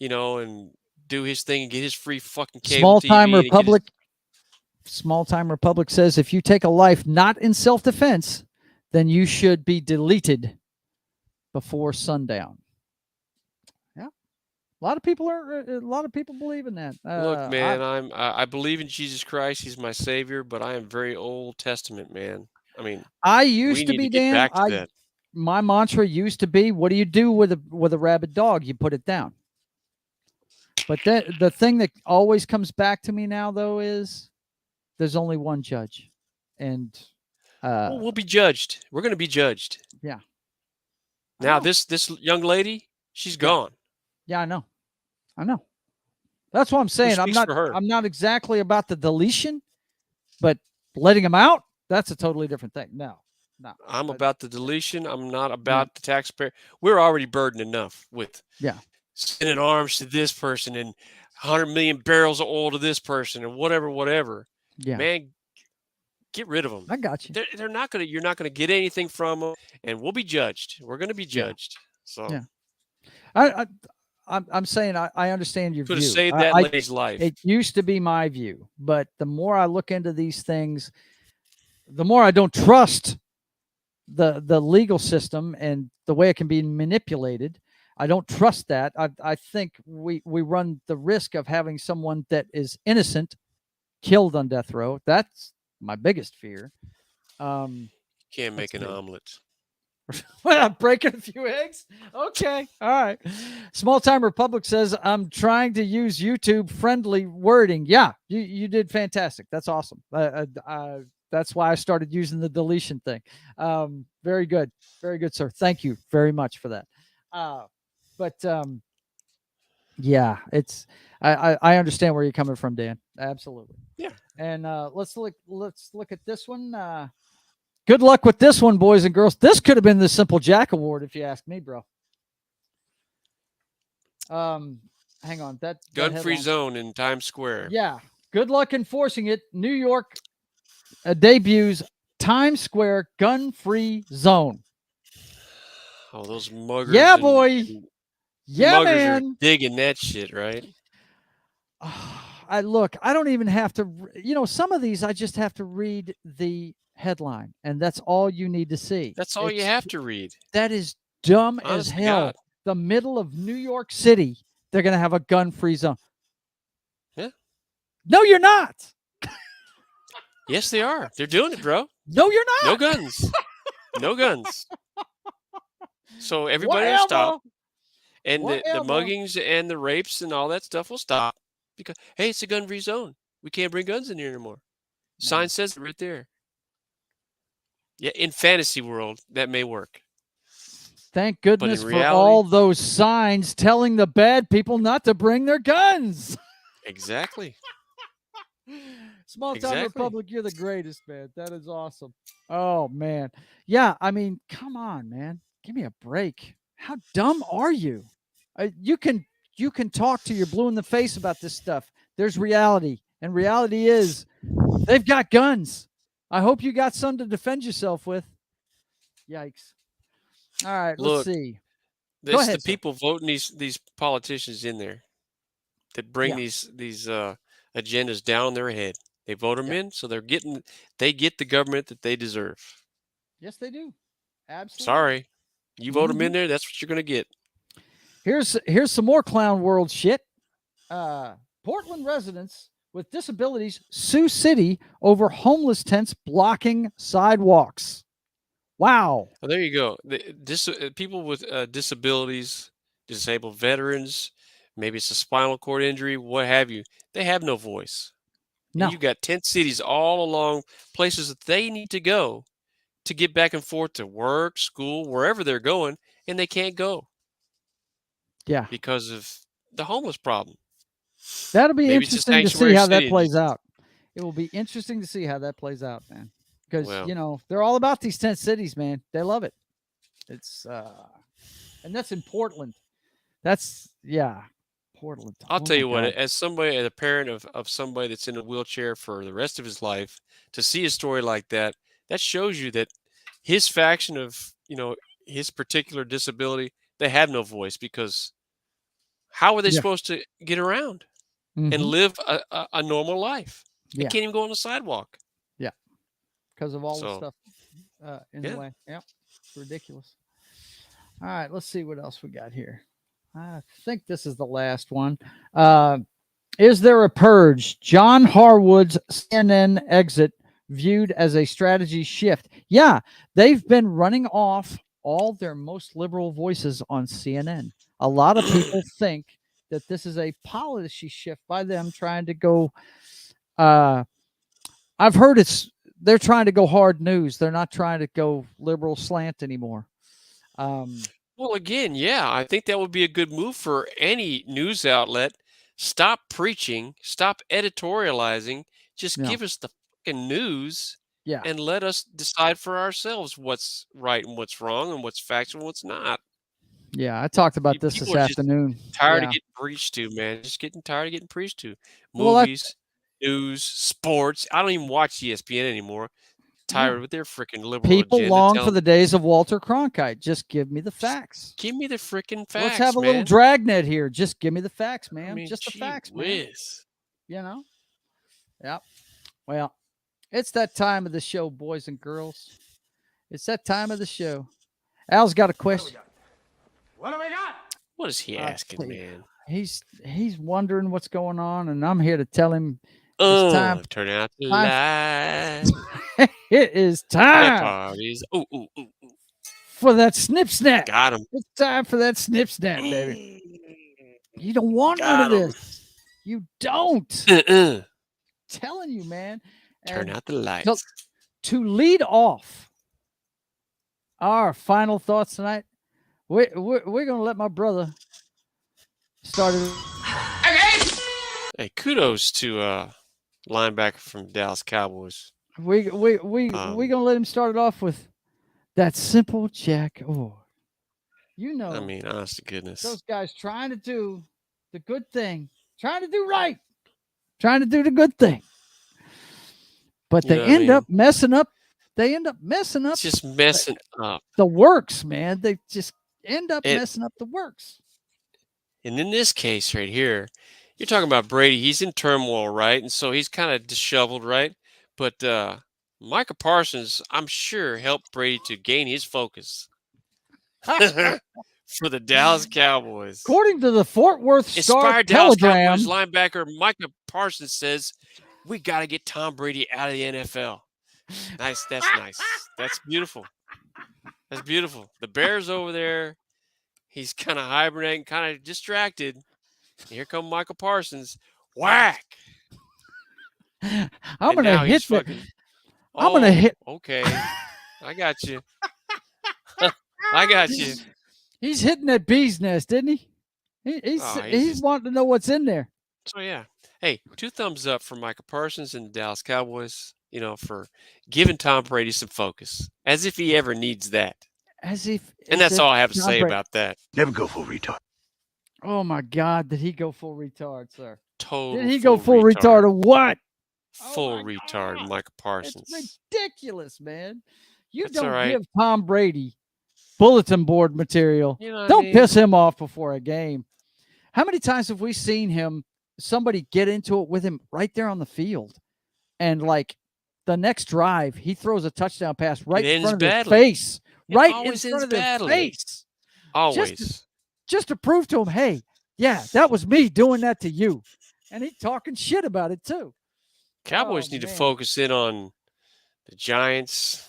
and do his thing and get his free fucking cable TV. Small time Republic says if you take a life not in self-defense, then you should be deleted before sundown. Yeah, a lot of people believe in that. Look, man, I believe in Jesus Christ. He's my savior, but I am very Old Testament, man. I mean, I used we to need be to get Dan. back to that. My mantra used to be, what do you do with a rabid dog? You put it down. But the thing that always comes back to me now, though, is there's only one judge, and Well, we'll be judged. We're going to be judged. Yeah. Now this young lady, she's gone. Yeah, I know. That's what I'm saying. I'm speaks for her? not exactly about the deletion, but letting them out, that's a totally different thing. No. I'm about the deletion. I'm not about the taxpayer. We're already burdened enough with sending arms to this person and 100 million barrels of oil to this person and whatever. Yeah. Man, get rid of them. I got you. They're not gonna. You're not gonna get anything from them, and we'll be judged. We're gonna be judged. So yeah. I'm saying I understand your view. Could have saved that lady's life. It used to be my view, but the more I look into these things, the more I don't trust the legal system and the way it can be manipulated. I don't trust that. I think we run the risk of having someone that is innocent killed on death row. That's my biggest fear. Can't make an omelet. Well, breaking a few eggs. Okay. All right. Small Time Republic says, I'm trying to use YouTube friendly wording. Yeah, you did fantastic. That's awesome. That's why I started using the deletion thing. Very good. Very good, sir. Thank you very much for that. Yeah, it's I understand where you're coming from, Dan. Absolutely. Yeah. And let's look at this one. Good luck with this one, boys and girls. This could have been the Simple Jack Award, if you ask me, bro. Hang on. That Gun-free zone in Times Square. Yeah. Good luck enforcing it. New York debuts Times Square gun-free zone. Oh, those muggers. Yeah, boy. Yeah, muggers man. are digging that shit, right? I don't even have to, some of these I just have to read the headline, and that's all you need to see. That's all you have to read. That is dumb Honest as to hell. God. The middle of New York City, they're going to have a gun-free zone. Yeah. No, you're not. Yes, they are. They're doing it, bro. No, you're not. No guns. No guns. So everybody will stop. And the muggings and the rapes and all that stuff will stop. Because, hey, it's a gun-free zone. We can't bring guns in here anymore. Sign says it right there. Yeah, in fantasy world, that may work. Thank goodness for all those signs telling the bad people not to bring their guns. Exactly. Small Town Republic, you're the greatest, man. That is awesome. Oh, man. Yeah, I mean, come on, man. Give me a break. How dumb are you? You can talk to your blue in the face about this stuff. There's reality, and reality is they've got guns. I hope you got some to defend yourself with. Yikes. All right, let's see. Go ahead, the people voting these politicians in there that bring these agendas down on their head. They vote them in, so they get the government that they deserve. Yes, they do. Absolutely. Sorry. You vote them in there, that's what you're going to get. Here's some more clown world shit. Portland residents with disabilities sue city over homeless tents blocking sidewalks. Wow. Well, there you go. People with disabilities, disabled veterans, maybe it's a spinal cord injury, what have you, they have no voice. No. And you got tent cities all along places that they need to go to get back and forth to work, school, wherever they're going, and they can't go Yeah. because of the homeless problem. That'll be Maybe it's a interesting to see sanctuary how that city. plays out. It will be interesting to see how that plays out, man. Because Well. they're all about these tent cities, man. They love it. It's and that's in Portland. That's Portland. I'll Oh tell my you what, God. as a parent of somebody that's in a wheelchair for the rest of his life, to see a story like that, that shows you that his faction of, his particular disability, they have no voice, because how are they Yeah. supposed to get around and Mhm. live a normal life? They Yeah. can't even go on the sidewalk. Yeah. Because of all the So, stuff in the yeah. way. Yep. It's ridiculous. All right, let's see what else we got here. I think this is the last one. Is there a purge? John Harwood's CNN exit viewed as a strategy shift. Yeah, they've been running off all their most liberal voices on CNN. A lot of people think that this is a policy shift by them trying to go. I've heard they're trying to go hard news. They're not trying to go liberal slant anymore. Well, again, yeah, I think that would be a good move for any news outlet. Stop preaching, stop editorializing, just Yeah. give us the fucking news Yeah. and let us decide for ourselves what's right and what's wrong and what's factual and what's not. Yeah, I talked about this People are just afternoon. tired Yeah. of getting preached to, man. Just getting tired of getting preached to. Well, Movies, news, sports. I don't even watch ESPN anymore. Tired with their freaking liberal people agenda. long for the days of Walter Cronkite. Just give me the facts. Give me the freaking facts. Let's have a little man. dragnet here. Just give me the facts, man. I mean, Just the gee facts, man. whiz. Yep. Well, it's that time of the show, boys and girls. It's that time of the show. Al's got a question. What do we got? What is he asking, man? He's wondering what's going on, and I'm here to tell him it's time. Turn out the lights. It is Time. time Parties. Ooh. for that snip snap. Got him. It's time for that snip snap, baby. You don't want none of this. You don't. Telling you, man. Turn And out the lights. to lead off our final thoughts tonight, we're gonna let my brother start it. Hey, kudos to linebacker from Dallas Cowboys. We're gonna let him start it off with that simple Jack. Oh, I mean, honest to goodness. those guys trying to do the good thing, trying to do right, trying to do the good thing, but they end up messing up. They end up messing up. Just messing up the works, man. They just end up messing up the works. And in this case right here, you're talking about Brady. He's in turmoil, right? And so he's kind of disheveled, right? But Micah Parsons, I'm sure, helped Brady to gain his focus for the Dallas Cowboys. According to the Fort Worth Star Inspired Dallas Telegram, Cowboys linebacker Micah Parsons says, "We got to get Tom Brady out of the NFL." Nice. That's nice. That's beautiful. That's beautiful. The Bears over there, he's kind of hibernating, kind of distracted. Here come Michael Parsons. Whack. I'm going to hit fucking, I'm going to hit. Okay. I got you. I got you. He's hitting that bee's nest, isn't he? He's wanting to know what's in there. So, yeah. Hey, 2 thumbs up for Michael Parsons and the Dallas Cowboys, for giving Tom Brady some focus, as if he ever needs that. And that's all I have to say about that. Never go full retard. Oh, my God. Did he go full retard, sir? Did he go full retard of what? Full retard, God. Michael Parsons. It's ridiculous, man. You That's don't all right. give Tom Brady bulletin board material. You know what I Don't mean? piss him off before a game. How many times have we seen somebody get into it with him right there on the field? And like the next drive, he throws a touchdown pass right in front of their face. Right in front of their face. Always. Just to prove to him, hey, yeah, that was me doing that to you. And he's talking shit about it too. Cowboys need to focus in on the Giants,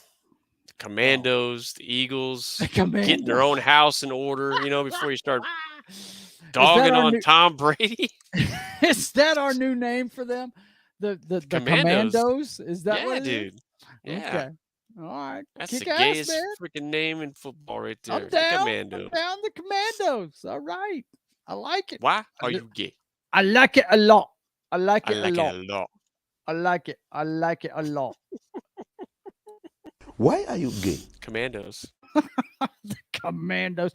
the Commandos, the Eagles, getting their own house in order, before you start dogging on Tom Brady. Is that our new name for them? The Commandos. Commandos? Is that Yeah, what it dude. is? Yeah. Okay. All right. That's Kick the ass, gayest man. freaking name in football right there. I'm The down. Commandos. I'm down the Commandos. All right. I like it. Why are you gay? I like it a lot. I like I it like a lot. it a lot. I like it. I like it a lot. Why are you gay? Commandos. The Commandos.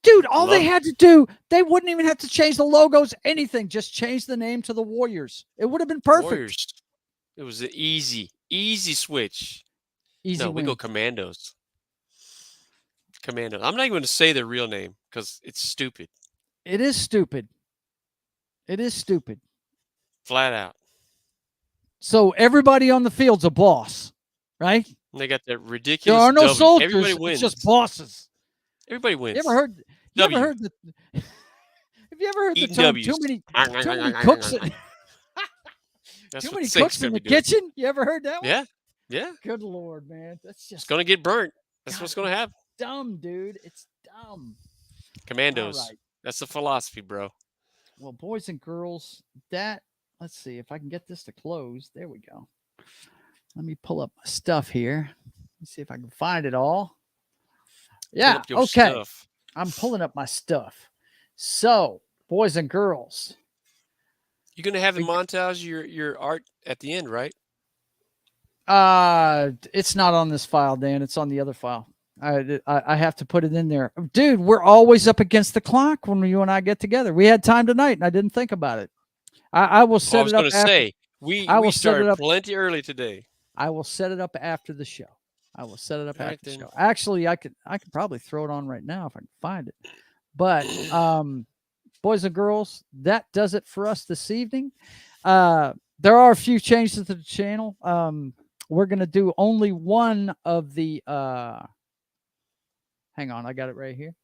Dude, all they Love- had to do, they wouldn't even have to change the logos, anything. Just change the name to the Warriors. It would have been perfect. Warriors. It was an easy switch. Easy No, we go win. Commandos. Commandos. I'm not even going to say their real name because it's stupid. It is stupid. It is stupid. Flat out. So everybody on the field's a boss, right? And they got that There ridiculous are no W. soldiers. Everybody wins. It's just bosses. Everybody wins. You ever heard? You W. ever heard the? Have you ever heard Eating the term? Ws. Too many cooks. That's Too what many Saint's cooks in gonna the be doing. kitchen. You ever heard that one? Yeah. Yeah. Good Lord, man, that's It's just going to get burnt. That's God, what's going to happen. dumb, dude. It's dumb. Commandos. All right. That's the philosophy, bro. Well, boys and girls, let's see if I can get this to close. There we go. Let me pull up my stuff here. Let's see if I can find it all. Pull Yeah, up your okay. stuff. I'm pulling up my stuff. So, boys and girls, You're going to have the montage, your art at the end, right? it's not on this file, Dan. It's on the other file. I have to put it in there. Dude, we're always up against the clock when you and I get together. We had time tonight, and I didn't think about it. I will set I was it up going to after. say, we I will set started it up. plenty early today. I will set it up after the show. I will set it up All right, after the then. show. Actually, I could probably throw it on right now if I can find it. But boys and girls, that does it for us this evening. There are a few changes to the channel. We're gonna do only one of the hang on, I got it right here.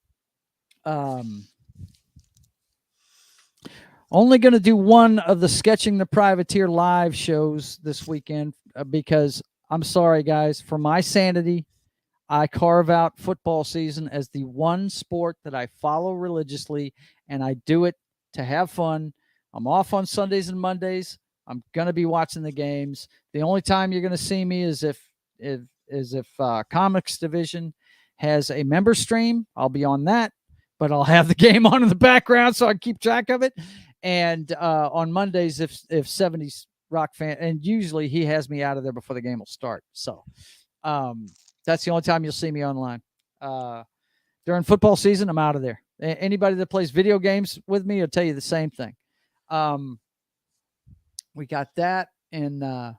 Only going to do one of the Sketching the Privateer live shows this weekend because I'm sorry, guys, for my sanity, I carve out football season as the one sport that I follow religiously, and I do it to have fun. I'm off on Sundays and Mondays. I'm going to be watching the games. The only time you're going to see me is if Comics Division has a member stream. I'll be on that, but I'll have the game on in the background so I keep track of it. And on Mondays, if 70s Rock fan, and usually he has me out of there before the game will start. So that's the only time you'll see me online. During football season, I'm out of there. Anybody that plays video games with me will tell you the same thing. We got that, and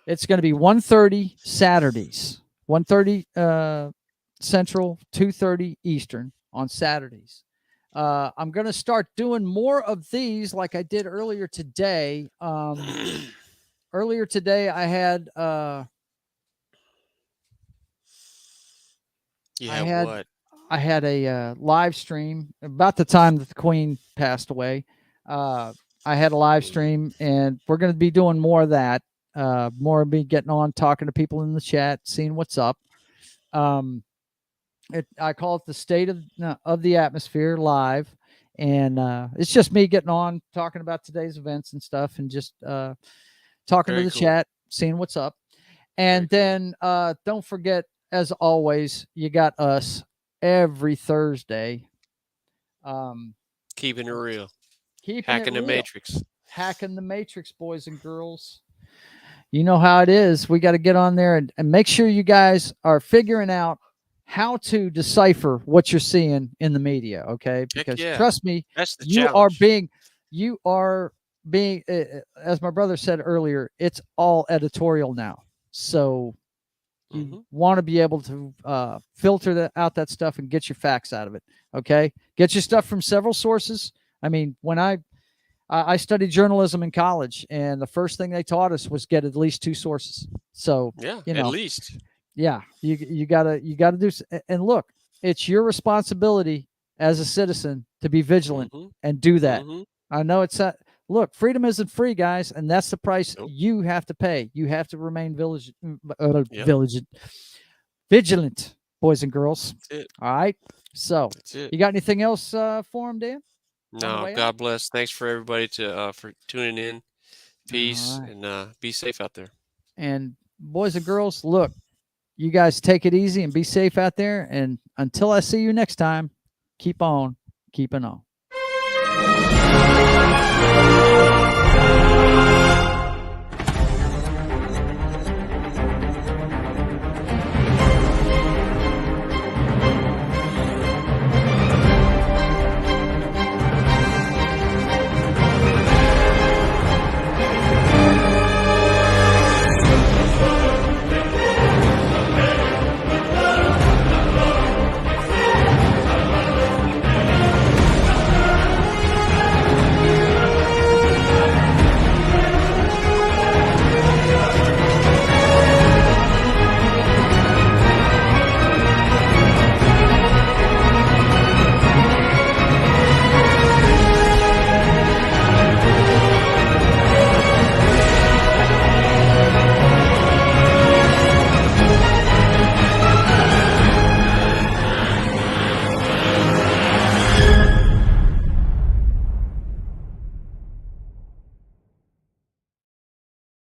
it's going to be 1:30 Saturdays, 1:30 Central, 2:30 Eastern on Saturdays. I'm going to start doing more of these like I did earlier today. Earlier today, I had What? I had a live stream about the time that the Queen passed away. I had a live stream, and we're going to be doing more of that. More of me getting on, talking to people in the chat, seeing what's up. I call it the State of the Atmosphere live, and it's just me getting on, talking about today's events and stuff, and just talking to the chat, seeing what's up. And then don't forget, as always, you got us every Thursday. Keeping it real. Hacking the Matrix. Hacking the Matrix, boys and girls. You know how it is. We got to get on there and make sure you guys are figuring out how to decipher what you're seeing in the media, okay? Because trust me, that's the you challenge. are being as my brother said earlier, it's all editorial now. So you want to be able to filter out that stuff and get your facts out of it, okay? Get your stuff from several sources. I mean, when I studied journalism in college, and the first thing they taught us was get at least two sources. So at least. Yeah, you gotta do. And look, it's your responsibility as a citizen to be vigilant and do that. I know it's look, freedom isn't free, guys, and that's the price you have to pay. You have to remain vigilant, boys and girls. That's it. All right. So, you got anything else for them, Dan? No, God bless. Thanks for everybody for tuning in. peace, right. and be safe out there. And boys and girls, look, you guys take it easy and be safe out there. And until I see you next time, keep on keeping on.